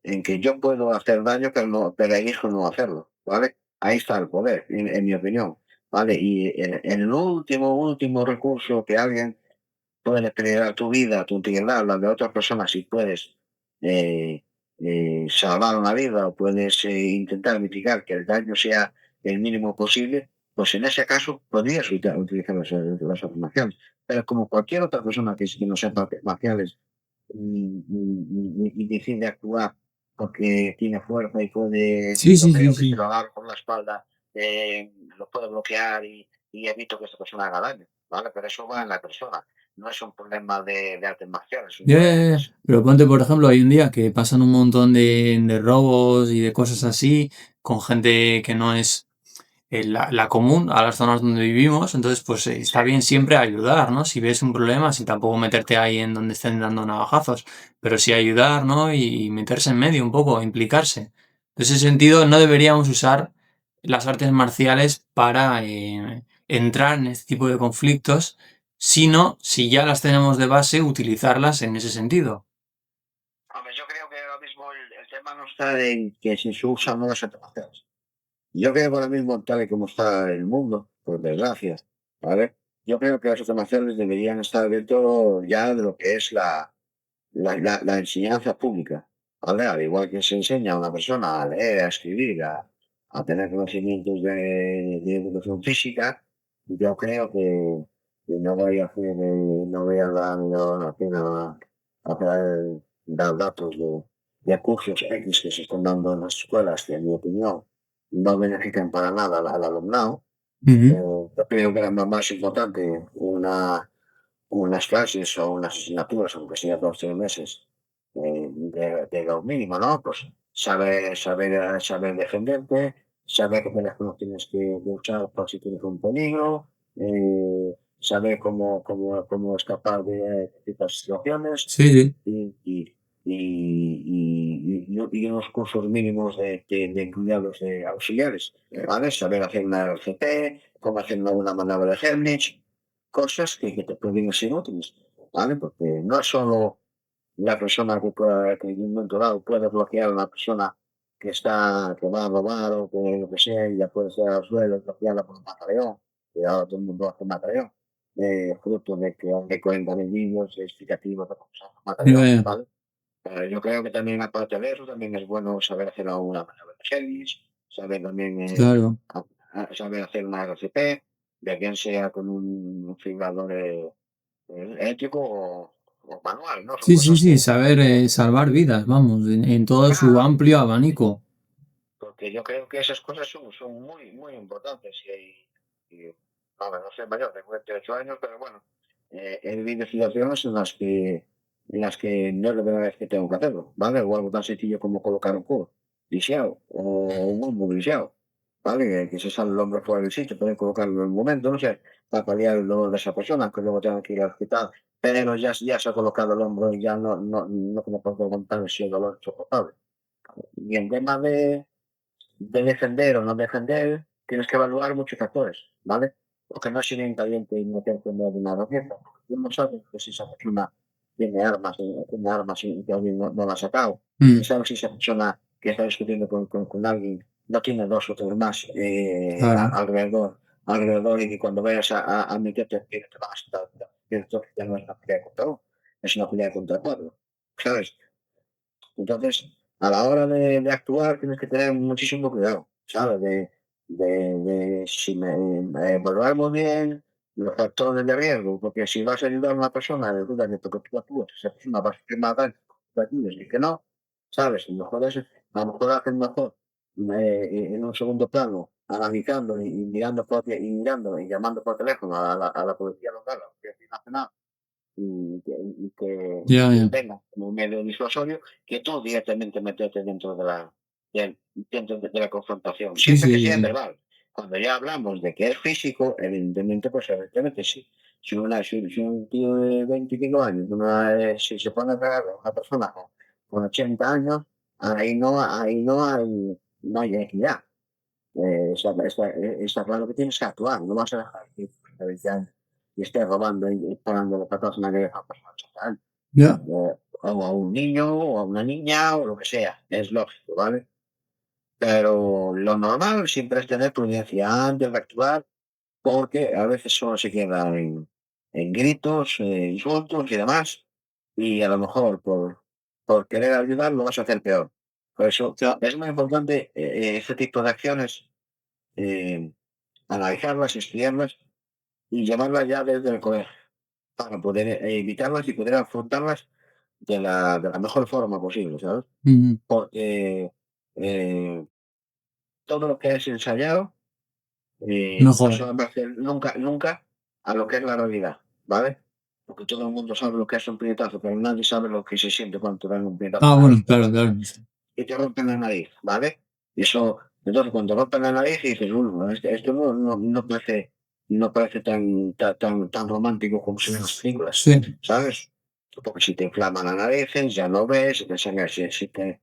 en que yo puedo hacer daño, pero elijo no hacerlo, ¿vale? Ahí está el poder, en mi opinión, ¿vale? Y en el último recurso que alguien puedes pelear tu vida, tu integridad, la de otras personas, y puedes eh, salvar una vida o puedes intentar mitigar que el daño sea el mínimo posible, pues en ese caso podrías utilizar las artes marciales. Pero como cualquier otra persona que no sepa artes marciales y decide actuar porque tiene fuerza y puede, Sí, yo sí, sí, creo que si sí. lo agarro por la espalda, lo puedo bloquear y evito que esta persona haga daño, ¿vale? Pero eso va en la persona, no es un problema de artes marciales, es un Ya, problema ya, de ya. Pero ponte, por ejemplo, hoy en día que pasan un montón de robos y de cosas así con gente que no es la común a las zonas donde vivimos, entonces pues está bien siempre ayudar, ¿no? Si ves un problema, sin tampoco meterte ahí en donde estén dando navajazos, pero sí ayudar, ¿no? Y meterse en medio un poco, implicarse. En ese sentido, no deberíamos usar las artes marciales para entrar en este tipo de conflictos, sino, si ya las tenemos de base, utilizarlas en ese sentido. Hombre, yo creo que ahora mismo el tema no está en que si se usan o no las artes marciales. Yo creo que ahora mismo, tal y como está el mundo, por desgracia, ¿vale? Yo creo que las artes marciales deberían estar dentro ya de lo que es la enseñanza pública, ¿vale? Al igual que se enseña a una persona a leer, a escribir, a tener conocimientos de educación física, yo creo que no voy a hacer, no voy a dar la pena dar datos de cursos X que se están dando en las escuelas, que en mi opinión no benefician para nada al alumnado. Ujú. Yo creo que era más importante unas clases o unas asignaturas, aunque sea 2 o 3 meses, de lo mínimo, ¿no? Pues saber defenderte, saber qué teléfono tienes que usar por si tienes un peligro, saber cómo escapar de ciertas situaciones Sí, sí. y unos cursos mínimos de cuidados auxiliares, ¿vale? Saber hacer una RCP, cómo hacer una maniobra de Heimlich, cosas que te pueden ser útiles, ¿vale? Porque no es solo la persona que en un momento dado puede bloquear a una persona que va a robar o que lo que sea, y ya puede ser al suelo, bloquearla por un mataleón, que ahora todo el mundo hace mataleón, fruto de que hay 40.000 vídeos explicativos de cómo se hace un Ya, mataleón, ya. ¿vale? Yo creo que también, aparte de eso, también es bueno saber hacer una maniobra de Hellis, saber también Claro. saber hacer una RCP, de bien sea con un fibrador eléctrico o manual, ¿no? Son Sí, sí, cosas sí, que, saber salvar vidas, vamos, en todo su claro, amplio abanico. porque yo creo que esas cosas son muy, muy importantes vamos, no soy mayor, tengo 28 años, pero bueno, he vivido situaciones en las que no es la primera vez que tengo que hacerlo, ¿vale? O algo tan sencillo como colocar un cubo lisiado o un hombro lisiado, ¿vale? Que se sale el hombro fuera del sitio, pueden colocarlo en un momento, no sé, para paliar el dolor de esa persona, que luego tenga que ir al hospital, pero ya se ha colocado el hombro y ya no me puedo contar si el dolor es soportable. Y en tema de defender o no defender, tienes que evaluar muchos factores, ¿vale? Porque no es ir caliente y meterte en una herramienta. Tú no sabes que si esa persona tiene armas y que alguien no la ha sacado. No Mm, sabes si esa persona que está discutiendo con alguien no tiene 2 o 3 más claro. alrededor y que cuando vayas a meterte te van a estar. Entonces ya no es una pelea contra uno, es una pelea contra cuatro, ¿sabes? Entonces, a la hora de actuar tienes que tener muchísimo cuidado, ¿sabes? Evaluar muy bien los factores de riesgo, porque si vas a ayudar a una persona, resulta que porque tú actúas, esa persona va a sufrir más daño que tú y que no, ¿sabes? A lo mejor haces mejor en un segundo plano, analizando y mirando y llamando por teléfono a la policía local, a la Policía Nacional, y que Ya, venga como medio disuasorio, que tú directamente meterte dentro de la confrontación, sí, siempre que sí, sea sí. verbal. Cuando ya hablamos de que es físico, evidentemente, pues evidentemente sí. Si un tío de 20 y pico años, si se pone a pegar a una persona con 80 años, ahí no hay equidad. Está claro que tienes que actuar, no vas a dejar que de 20 años y estés robando y pagando patas en la cabeza a personas de 80 años, Ya. o a un niño o a una niña o lo que sea, es lógico, ¿vale? Pero lo normal siempre es tener prudencia antes de actuar, porque a veces solo se queda en gritos, insultos y demás, y a lo mejor por querer ayudar lo vas a hacer peor. Por eso Ya. es muy importante este tipo de acciones, eh, analizarlas, estudiarlas y llevarlas ya desde el colegio para poder evitarlas y poder afrontarlas de la mejor forma posible, ¿sabes? Ujú. Porque eh, todo lo que es ensayado no se Mejor. va a parecer nunca, nunca a lo que es la realidad, ¿vale? Porque todo el mundo sabe lo que es un puñetazo, pero nadie sabe lo que se siente cuando te dan un puñetazo Ah, en la bueno, nariz claro, claro. y te rompen la nariz, ¿vale? Y eso, entonces cuando rompen la nariz dices, esto no parece tan romántico como se ve en las películas, Sí. ¿sabes? Porque si te inflaman la nariz, ya no ves, si te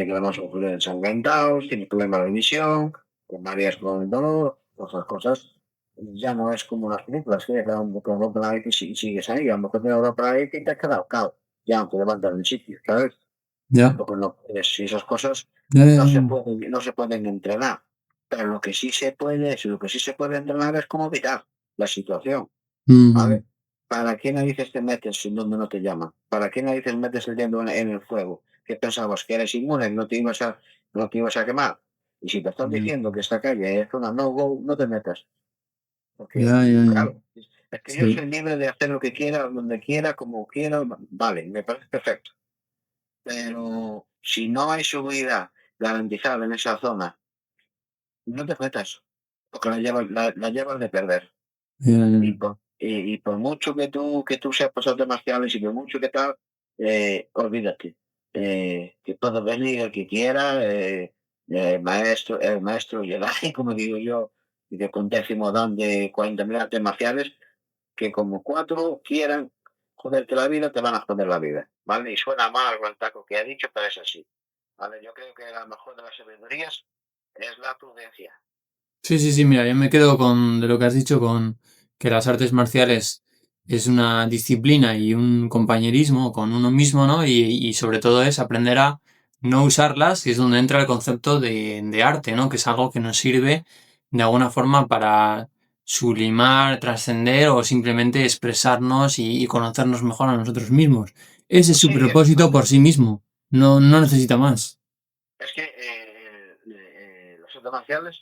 quedamos ensangrentados, tienes problemas de visión, te mareas con el dolor, otras cosas. Ya no es como las películas, que te rompen la nariz y sigues ahí, a lo mejor te rompen la nariz y te has quedado cao, ya no te levantas del sitio, ¿sabes? Ya. Porque no si esas cosas Ya, ya, no se pueden entrenar. Pero lo que sí se puede entrenar es cómo evitar la situación, Ujú. ¿vale? ¿Para qué narices te metes en donde no te llaman? ¿Para qué narices metes el dedo en el fuego? ¿Qué pensabas? ¿Que eres inmune? ¿No te ibas a quemar? Y si te están Ya, diciendo que esta calle es una no-go, no te metas. Porque, ya, ya, ya. claro, es que yo Sí. soy libre de hacer lo que quiera, donde quiera, como quiera. Vale, me parece perfecto. Pero si no hay seguridad garantizada en esa zona, no te metas, porque la llevas de perder. Ya, Y, ya. po- y por mucho que tú sepas artes marciales y por mucho que tal, olvídate. Que puede venir el que quiera, el maestro Jedi, como digo yo, y que con décimo dan de 40.000 artes marciales, que como cuatro quieran joderte la vida, te van a joder la vida, ¿vale? Y suena mal el taco que ha dicho, pero es así, ¿vale? Yo creo que la mejor de las sabidurías es la prudencia. Sí, sí, sí, mira, yo me quedo con de lo que has dicho, con que las artes marciales es una disciplina y un compañerismo con uno mismo, ¿no? Y sobre todo es aprender a no usarlas, y es donde entra el concepto de arte, ¿no? Que es algo que nos sirve de alguna forma para sublimar, trascender o simplemente expresarnos y conocernos mejor a nosotros mismos. Ese es su Sí, propósito por sí mismo, no, no necesita más. es que los artes marciales,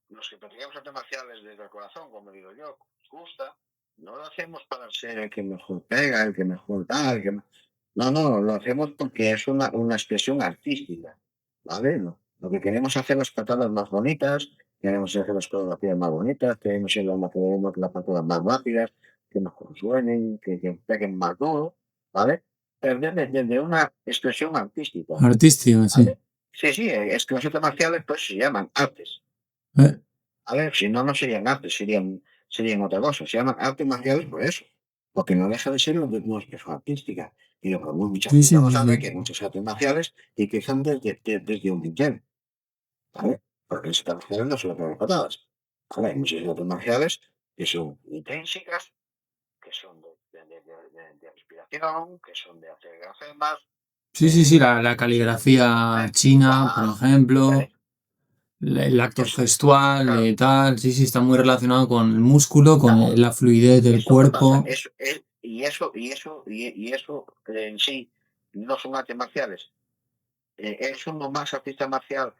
los que practicamos artes marciales desde el corazón, como digo yo, nos gusta, no lo hacemos para ser el que mejor pega, el que mejor da, no, no, lo hacemos porque es una expresión artística, ¿vale? Lo que queremos hacer las patadas más bonitas, queremos hacer las coreografías más bonitas, queremos hacer las patadas más rápidas, que mejor suenen, que peguen más duro, ¿vale? Pero desde una expresión artística, Artístico, sí. ¿vale? Sí, sí, es que las artes marciales pues se llaman artes. Eh, A ver, si no, no serían artes, serían otra cosa. Se llaman artes marciales por eso, porque no deja de ser una expresión artística. Y lo que mucha Sí, gente sí, no sí, sabe sí. que hay muchas artes marciales y que son desde un pincel, ¿vale? Porque las artes marciales no son las patadas. ¿Vale? Hay muchas artes marciales que son intrínsecas, que son de respiración, que son de hacer más, Sí, sí, sí, la sí, caligrafía china, por claro, ejemplo, ¿vale? el acto Eso, gestual, claro. tal, sí, sí, está muy relacionado con el músculo, con Claro. la fluidez del Eso que pasa, cuerpo. eso en sí no son artes marciales. Es uno más artista marcial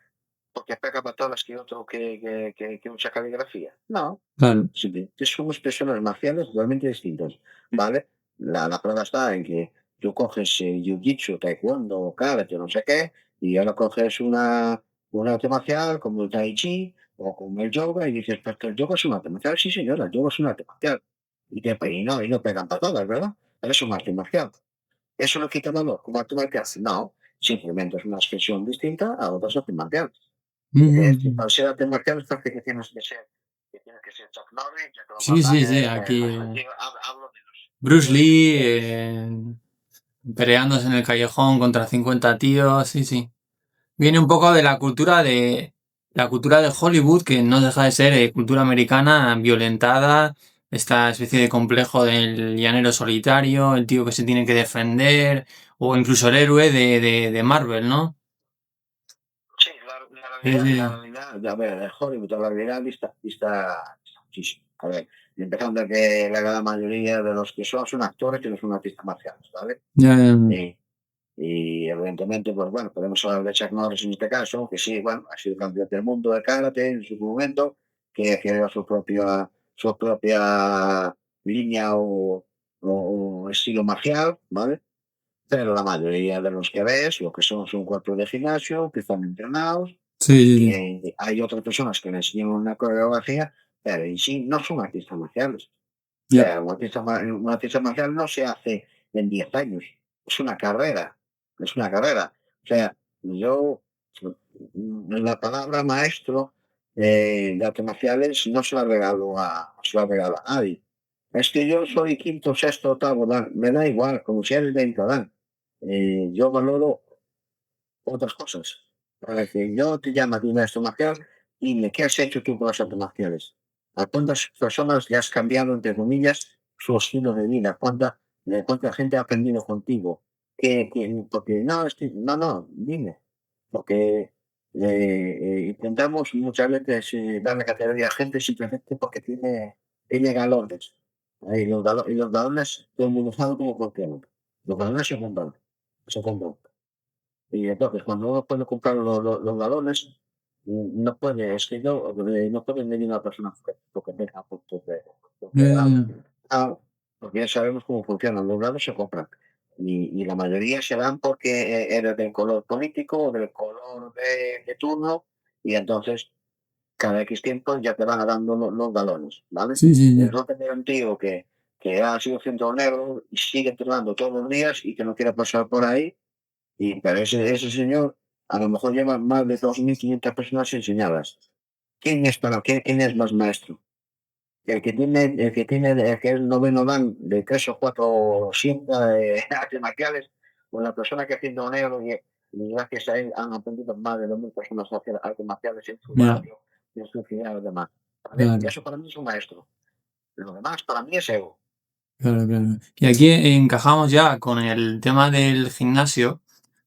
porque pega patadas que otro que usa caligrafía. No, Claro. simplemente somos personas marciales totalmente distintas, ¿vale? La prueba está en que tú coges jiu-jitsu, taekwondo, karate, no sé qué, y ahora coges una arte marcial como el tai chi o como el yoga y dices, pues que el yoga es un arte marcial. Sí, señora, el yoga es un arte marcial. Y no pegan patadas, ¿verdad? Pero es un arte marcial. ¿Eso no quita valor como arte marcial? No, simplemente es una expresión distinta a otras artes marciales. Ujú. Para ser arte marcial es porque tienes que ser Chuck Norris, Sí, sí, sí, aquí hablo de Bruce los Lee niveles. peleándose en el callejón contra 50 tíos, sí, sí. Viene un poco de la cultura de Hollywood, que no deja de ser cultura americana violentada, esta especie de complejo del llanero solitario, el tío que se tiene que defender, o incluso el héroe de Marvel, ¿no? Sí, Sí, la sí. realidad, a ver, de Hollywood, la realidad dista muchísimo. A ver, y empezando que la gran mayoría de los que son actores que no son artistas marciales, ¿vale? Ya, ya, Y evidentemente, pues bueno, podemos hablar de Chuck Norris en este caso, que sí, bueno, ha sido campeón del mundo de karate en su momento, que creó su propia línea o estilo marcial, ¿vale? Pero la mayoría de los que ves, lo que son cuerpos de gimnasio, que están entrenados, sí, sí, sí. que hay otras personas que le enseñan una coreografía, pero en sí no son artistas marciales. O Ya. sea, un artista marcial no se hace en 10 años, es una carrera, es una carrera. O sea, yo, la palabra maestro de artes marciales no se la regalo a nadie. Es que yo soy quinto, sexto, octavo, me da igual, como si eres 20 dan. Yo valoro otras cosas. Para que yo te llamo de un maestro marcial, dime, ¿qué has hecho tú por las artes marciales? ¿A cuántas personas le has cambiado, entre comillas, su estilo de vida? ¿Cuánta gente ha aprendido contigo? Porque no, no, dime. Porque intentamos muchas veces darle categoría a gente simplemente porque tiene galones. Y los galones, todo el mundo sabe cómo funcionan. Los galones se compran. Y entonces, cuando uno puede comprar los balones, no puede, es que no puede venir una persona porque tenga puntos de Ya, ya, grado. ya. Ah, porque ya sabemos cómo funcionan. Los grados se compran. Y la mayoría se dan porque eres del color político o del color de turno. Y entonces cada X tiempo ya te van dando los galones, ¿vale? Sí, sí, sí. No tener un tío que ha sido cinturón y sigue entrenando todos los días y que no quiera pasar por ahí, pero ese señor a lo mejor lleva más de 2.500 personas enseñadas. ¿Quién es más maestro? El que es el noveno dan de 3 o 4 siembra de artes marciales, o la persona que haciendo negro y gracias a él han aprendido más de 2.000 personas a hacer artes marciales en su Ya, barrio, en su ciudad y los demás. ¿Vale? claro, Eso para mí es un maestro. Lo demás para mí es ego. claro, claro. Y aquí encajamos ya con el tema del gimnasio,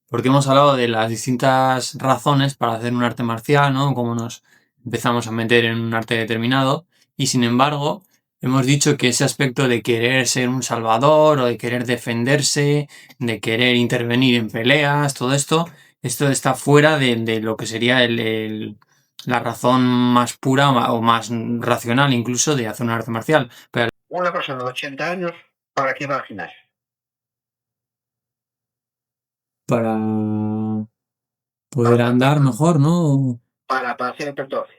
porque hemos hablado de las distintas razones para hacer un arte marcial, ¿no? Cómo nos empezamos a meter en un arte determinado, y sin embargo, hemos dicho que ese aspecto de querer ser un salvador o de querer defenderse, de querer intervenir en peleas, todo esto está fuera de lo que sería la razón más pura o más racional incluso de hacer un arte marcial. Pero Una persona de 80 años, ¿para qué va al gimnasio? para poder Para, andar mejor, ¿no? para hacer hipertrofia.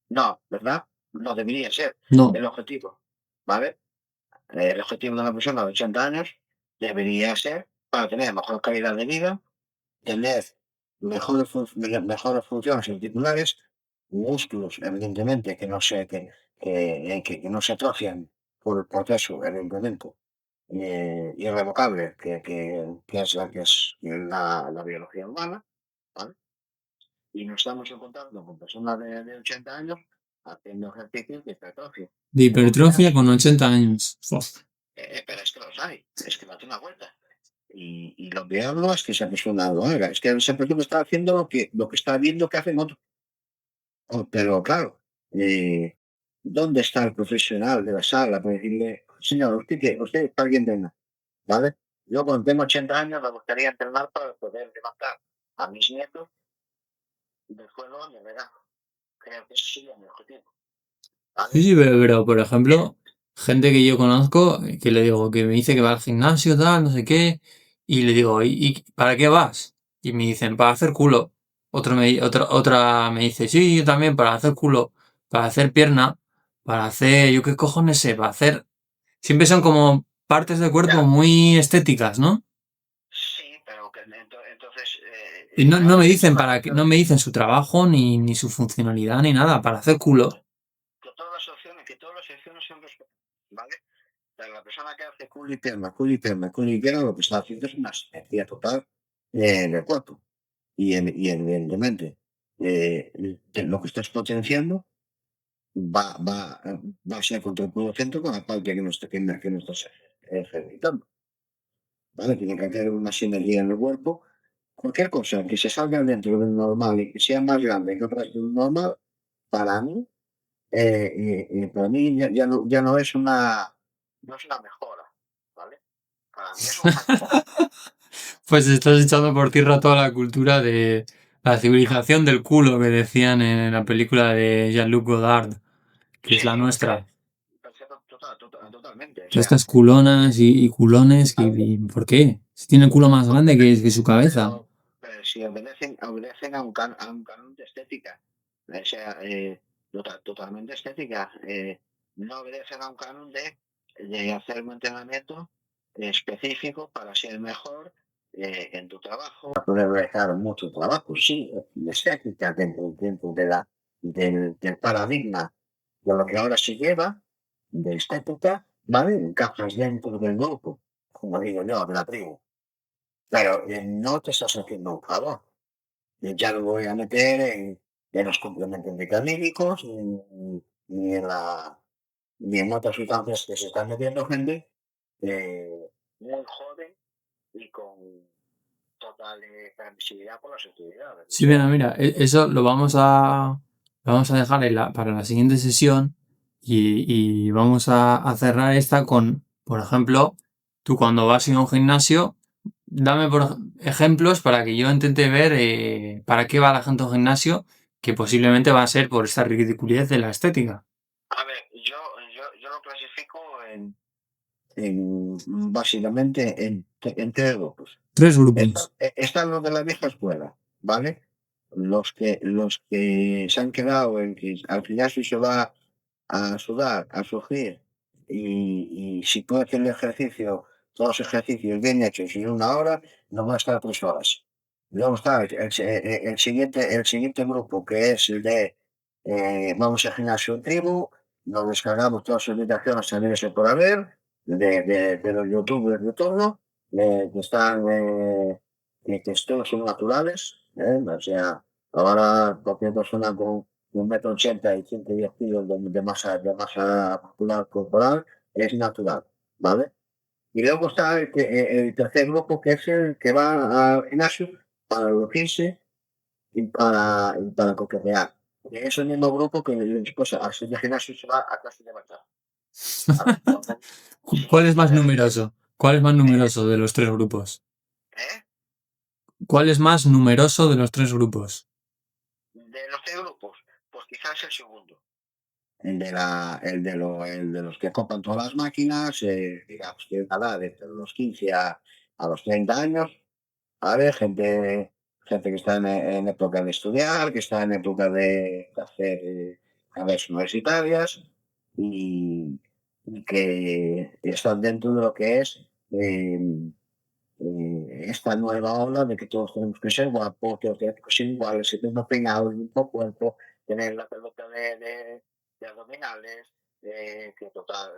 No, ¿verdad? No debería ser No. el objetivo. ¿Vale? El objetivo de una persona de 80 años debería ser para tener mejor calidad de vida, tener mejores funciones articulares, músculos, evidentemente, que no se atrofian por el proceso, evidentemente, irrevocable, que es la biología humana, ¿vale? Y no estamos encontrando con personas de 80 años haciendo ejercicios de hipertrofia. De hipertrofia con 80 años. Uf. Pero es que los hay, es que date una vuelta. Y lo peor no es que esa persona lo haga, es que esa persona está haciendo lo que está viendo que hacen otros. Pero claro, ¿dónde está el profesional de la sala para decirle, señor, usted es para que entrena, ¿vale? Yo cuando tengo 80 años me gustaría entrenar para poder levantar a mis nietos del suelo a mi edad. Creo que ese sería mi objetivo, Sí, ¿vale? sí, pero, por ejemplo, gente que yo conozco, que le digo, que me dice que va al gimnasio, tal, no sé qué, y le digo, ¿y para qué vas? Y me dicen, para hacer culo. Otra me dice, sí, yo también, para hacer culo, para hacer pierna, para hacer, yo qué cojones sé, para hacer. Siempre son como partes del cuerpo Ya, muy estéticas, ¿no? sí, pero que entonces, Y no claro, me es que dicen no me dicen su trabajo, ni su funcionalidad, ni nada, para hacer culo. que todas las opciones sean respetadas, ¿vale? Pero la persona que hace culo y pierna, lo que está haciendo es una simetría total del cuerpo. Y evidentemente, lo que estás potenciando va a ser contraproducente con la parte que no estás ejercitando. ¿Vale? Tiene que haber una simetría en el cuerpo. Cualquier cosa que se salga dentro del normal y que sea más grande que otra vez del normal, para mí, para mí ya no es una mejora, ¿vale? Para mí es un hándicap. Pues estás echando por tierra toda la cultura de la civilización del culo que decían en la película de Jean-Luc Godard, que es Sí, la sí, nuestra. totalmente. O Todas sea, estas culonas y culones, y ¿por qué? Si tiene el culo más grande que su cabeza. pero si obedecen a un canon de estética, o sea, totalmente estética, no obedecen a un canon de hacer un entrenamiento específico para ser mejor en tu trabajo. Para poder realizar mucho trabajo, sí, de estética dentro del paradigma de lo que ahora se lleva, de estética, ¿vale? Encajas dentro del grupo, como digo yo, de la tribu. Pero no te estás haciendo un favor. Ya no voy a meter en los complementos vitamínicos, ni en otras sustancias que se están metiendo gente muy joven y con total permisividad por las actividades. O Sí, mira, sea, mira, eso lo vamos a dejar para la siguiente sesión y vamos a cerrar esta con, por ejemplo, tú cuando vas a ir a un gimnasio, dame ejemplos para que yo intente ver para qué va la gente a un gimnasio, que posiblemente va a ser por esta ridiculez de la estética. a ver, yo lo clasifico básicamente en tres grupos. Tres grupos. Está lo de la vieja escuela, ¿vale? los que se han quedado en que al gimnasio se va a sudar, a sufrir, y si puede hacer el ejercicio, todos los ejercicios bien hechos en 1 hora, no va a estar 3 horas. Luego está el siguiente grupo, que es el de vamos al gimnasio en tribu, nos descargamos todas las invitaciones a nivel por haber, de los youtubers de turno, que están que todos son naturales, o sea, ahora cualquier persona con 1,80 m y 110 kilos de masa muscular corporal es natural, ¿vale? Y luego está el tercer grupo, que es el que va al gimnasio para lucirse y para coquetear. Y es el mismo grupo que después al ser de gimnasio se va a clase de bachata. Entonces, ¿Cuál es más eh, numeroso? ¿Cuál es más numeroso de los tres grupos? ¿eh? ¿Cuál es más numeroso de los tres grupos? De los 3 grupos, pues quizás el segundo. El de los que compran todas las máquinas, digamos, que edad entre los 15 a los 30 años, ¿vale? Gente que está en época de estudiar, que está en época de hacer carreras universitarias y, y que están dentro de lo que es esta nueva ola de que todos tenemos que ser guapos, todos tenemos que ser iguales, ser más peinados, el mismo cuerpo, tener la pelota de abdominales, que total,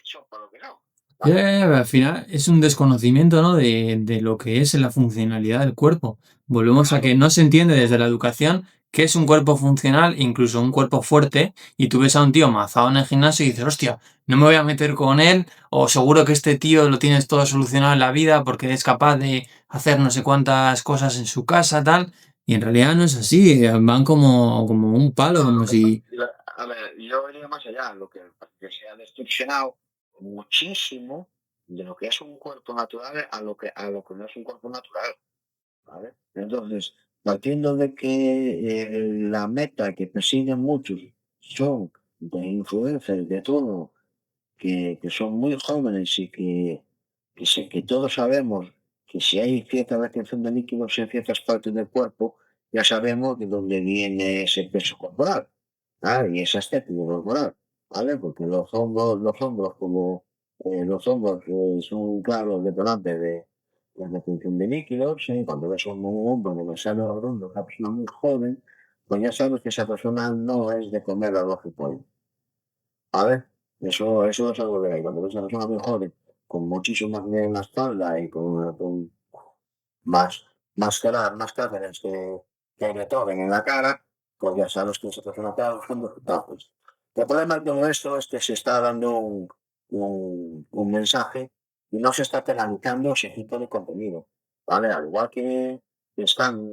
eso por lo que no, ¿vale? Al final es un desconocimiento, ¿no? de lo que es la funcionalidad del cuerpo. Volvemos a Claro, que no se entiende desde la educación qué es un cuerpo funcional, incluso un cuerpo fuerte, y tú ves a un tío mazado en el gimnasio y dices, hostia, no me voy a meter con él, o seguro que este tío lo tienes todo solucionado en la vida porque es capaz de hacer no sé cuántas cosas en su casa, tal. Y en realidad no es así, van como un palo, no, como si... a ver, yo iría más allá, que se ha distorsionado muchísimo de lo que es un cuerpo natural a lo que no es un cuerpo natural. ¿Vale? Entonces, partiendo de que la meta que persiguen muchos son de influencers de todo, que son muy jóvenes y que todos sabemos que si hay cierta retención de líquidos en ciertas partes del cuerpo, ya sabemos de dónde viene ese peso corporal, y esa estética corporal, ¿vale? Porque los hombros son claros detonantes de la retención de líquidos, ¿sí? Cuando ves un hombre demasiado redondo, una persona muy joven, pues ya sabes que esa persona no es de comer arroz y pollo, ¿vale? Eso es algo de ahí. Cuando ves a una persona muy joven, con muchísimo más en la espalda y con más, más cráteres que Beethoven en la cara, pues ya sabes que esa persona está buscando resultados. El problema de todo esto es que se está dando un mensaje y no se está penalizando ese tipo de contenido, ¿vale? Al igual que están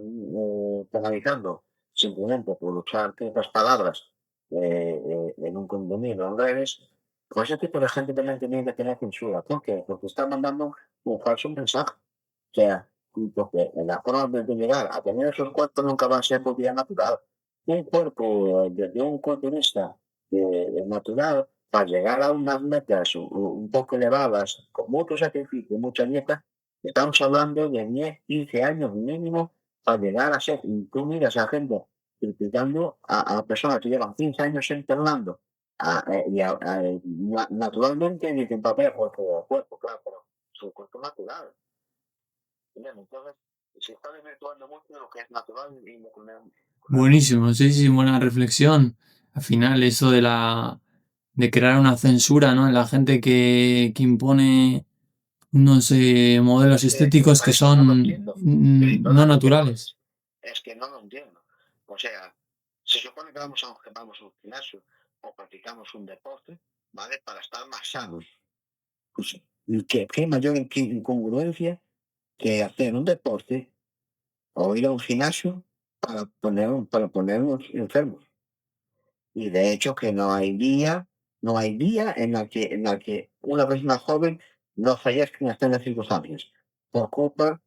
penalizando simplemente por usar ciertas palabras en un contenido en redes, pues ese tipo de gente también tiene que tener censura. ¿Por qué? Porque está mandando un falso mensaje. O sea, porque la forma de llegar a tener esos cuerpos nunca va a ser por vía natural. Un cuerpo de un culturista natural, para llegar a unas metas un poco elevadas, con mucho sacrificio, mucha dieta, estamos hablando de 10, 15 años mínimo para llegar a ser. Y tú miras a gente criticando a personas que llevan 15 años entrenando, naturalmente dicen papel porque el cuerpo, claro, pero su cuerpo natural. Bien, entonces se está desvirtuando mucho de lo que es natural y lo que no. Buenísimo, sí, sí, buena reflexión. Al final, eso de crear una censura, ¿no? En la gente que impone unos modelos estéticos que Es que no lo son entiendo. no Perdona que te naturales. corte. Es que no lo entiendo. O sea, se supone que vamos a un gimnasio o practicamos un deporte, ¿vale? Para estar más sanos. Pues, ¿qué mayor incongruencia que hacer un deporte o ir a un gimnasio para ponernos enfermos? Y de hecho que no hay día en la que una persona joven no fallezca en extrañas circunstancias, por culpa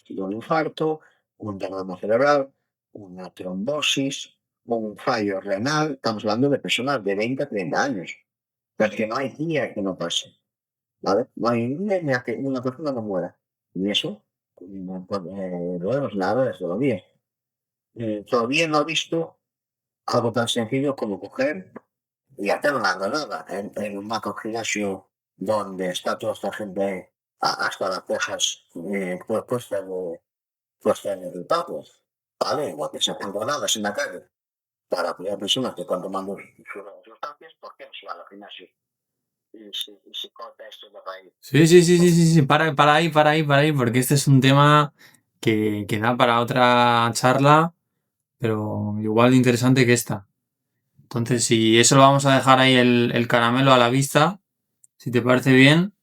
de un infarto, un derrame cerebral, una trombosis, un fallo renal. Estamos hablando de personas de 20 a 30 años. Pero es que no hay día que no pase, ¿vale? No hay día en el que una persona no muera. Y eso, lo vemos nada desde lo bien. Todavía no he visto algo tan sencillo como coger y hacer una redada en un macro gimnasio donde está toda esta gente hasta las cejas puestas en el tapo, ¿vale? O que se hacen rodadas en la calle para aquellas personas que están tomando sustancias, ¿por qué no se van al gimnasio? Y se corta esto de raíz. Sí. Para ahí, porque este es un tema que da para otra charla, pero igual de interesante que esta. Entonces, si eso lo vamos a dejar ahí el caramelo a la vista, si te parece bien.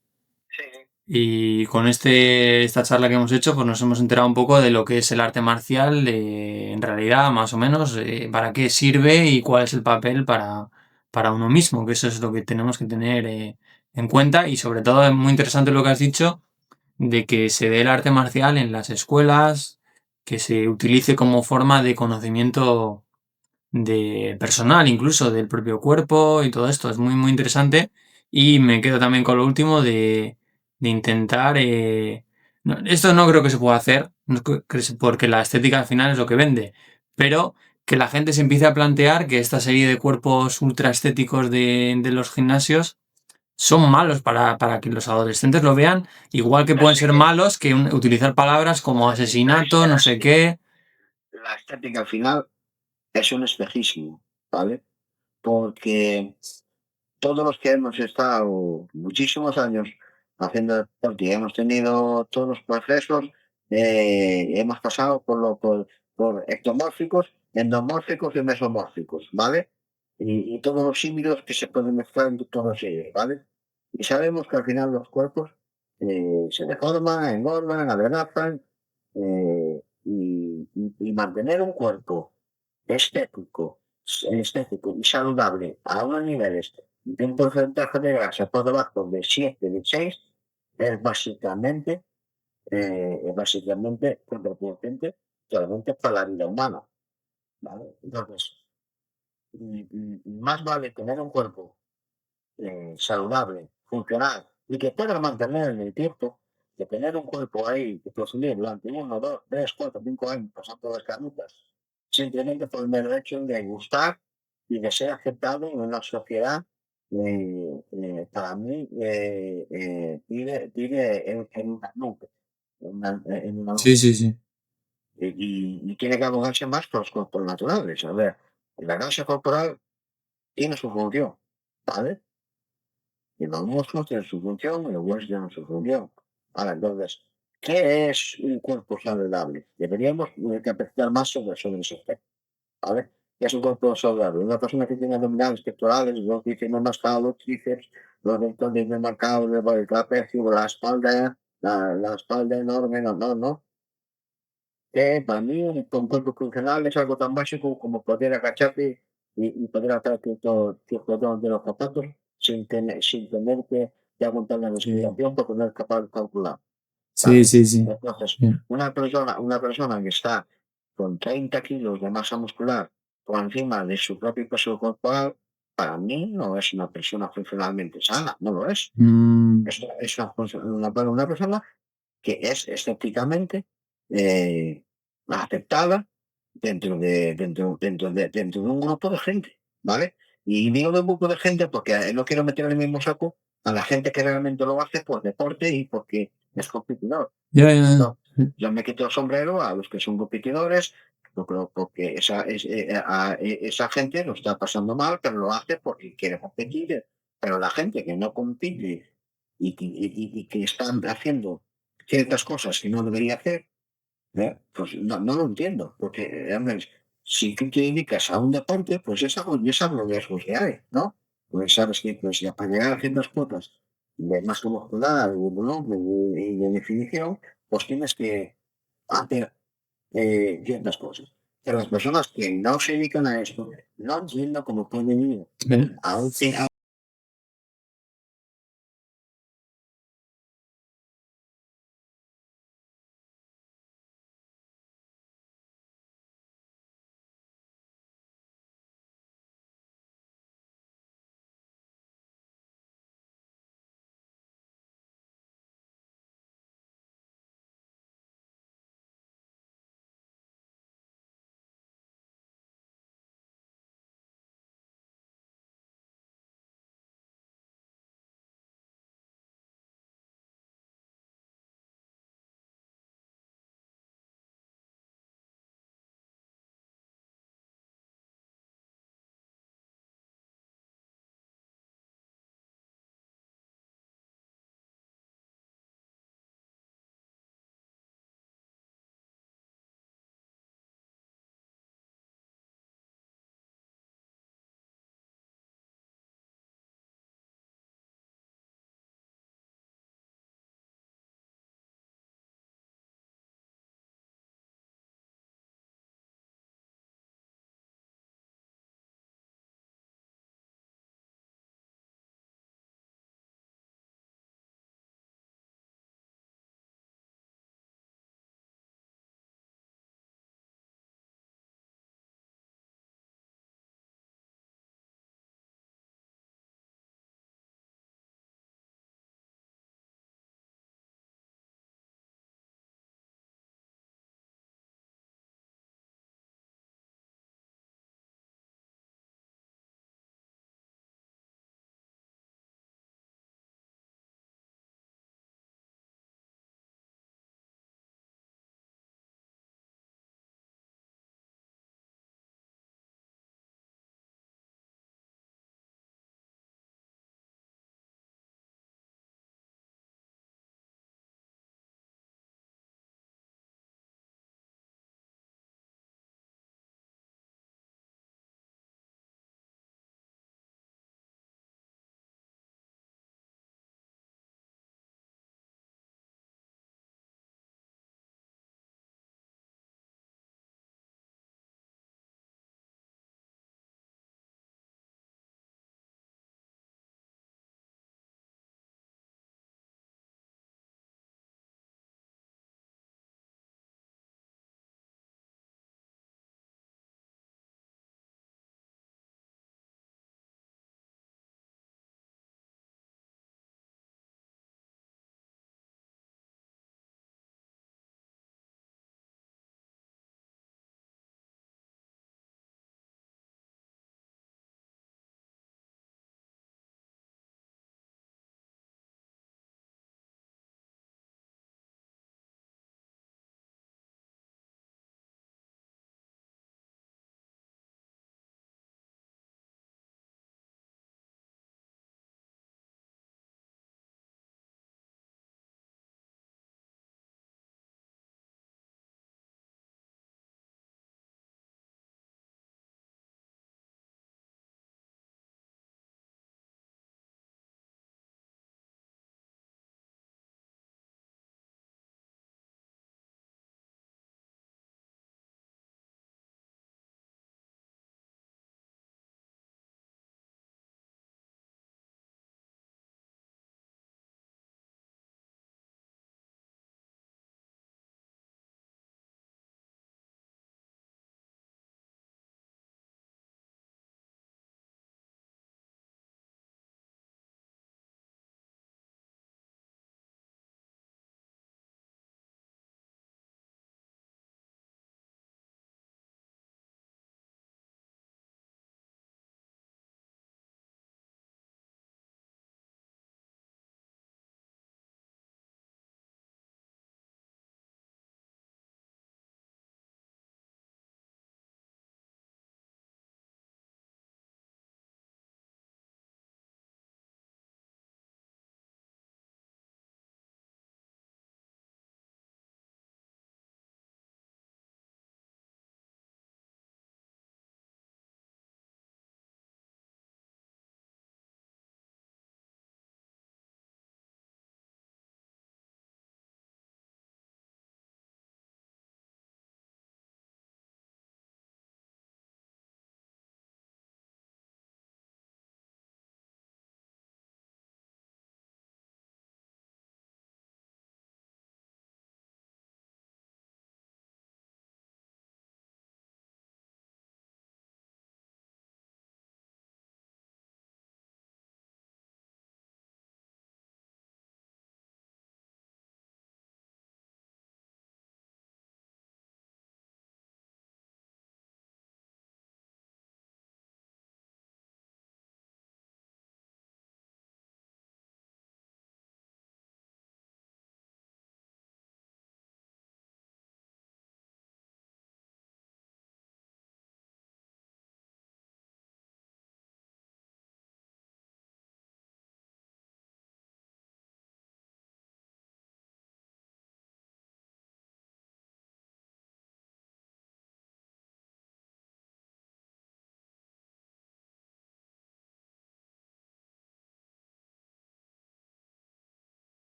Sí, Y con esta charla que hemos hecho, pues nos hemos enterado un poco de lo que es el arte marcial, en realidad, más o menos, para qué sirve y cuál es el papel para uno mismo, que eso es lo que tenemos que tener en cuenta. Y sobre todo es muy interesante lo que has dicho, de que se dé el arte marcial en las escuelas, que se utilice como forma de conocimiento de personal, incluso del propio cuerpo y todo esto. Es muy, muy interesante. Y me quedo también con lo último de intentar. Esto no creo que se pueda hacer, no creo porque la estética al final es lo que vende. Pero que la gente se empiece a plantear que esta serie de cuerpos ultra estéticos de los gimnasios son malos para que los adolescentes lo vean, igual que pueden ser malos que utilizar palabras como asesinato, no sé qué. la estética al final es un espejismo, ¿vale? Porque todos los que hemos estado muchísimos años haciendo deporte y hemos tenido todos los procesos, hemos pasado por ectomórficos, endomórficos y mesomórficos, ¿vale? Y todos los símilos que se pueden mezclar entre todos ellos, ¿vale? Y sabemos que al final los cuerpos se deforman, engordan, adelgazan, y mantener un cuerpo estético, estético y saludable a unos niveles de un porcentaje de grasa por debajo de 7 de 6 es básicamente contraproducente solamente para la vida humana, ¿vale? Entonces, más vale tener un cuerpo saludable, funcional y que pueda mantener en el tiempo, que tener un cuerpo ahí que posible durante 1, 2, 3, 4, 5 años pasando las canutas, simplemente por el mero hecho de gustar y de ser aceptado en una sociedad. Para mí, vive en una nube, en una Sí, nube. sí, sí. Y tiene que abogarse más por los cuerpos naturales. A ver, la grasa corporal tiene su función, ¿vale? Y los músculos tienen su función y los huesos tienen su función. Ahora, entonces, ¿qué es un cuerpo saludable? Deberíamos capacitar más sobre ese aspecto, ¿vale? ¿Qué es un cuerpo saludable? Una persona que tiene abdominales pectorales, los bíceps marcados, los tríceps, los rectores bien marcados, el trapecio, la espalda enorme, no. Para mí, un cuerpo funcional es algo tan básico como poder agacharte y poder hacer cierto don de los zapatos sin tener que aguantar la Sí, respiración porque no es capaz de calcular, sí, ¿vale? sí, sí. Entonces, Sí. una persona que está con 30 kilos de masa muscular por encima de su propio peso corporal, para mí no es una persona funcionalmente sana, no lo es. Mm, Es una persona que es estéticamente eh, aceptada dentro de un grupo de gente, ¿vale? Y digo de un grupo de gente porque no quiero meter en el mismo saco a la gente que realmente lo hace por deporte y porque es competidor. ya. No, yo me quito el sombrero a los que son competidores, porque esa gente lo está pasando mal, pero lo hace porque quiere competir. Pero la gente que no compite y que están haciendo ciertas cosas que no debería hacer, pues no lo entiendo, porque hombre, si tú te dedicas a un deporte, pues es algo los riesgos que hay, ¿no? Pues sabes que pues, ya para llegar a ciertas cuotas de masa muscular, de volumen y de definición, pues tienes que hacer ciertas cosas. Pero las personas que no se dedican a esto, no entiendo cómo pueden ir Eh, a un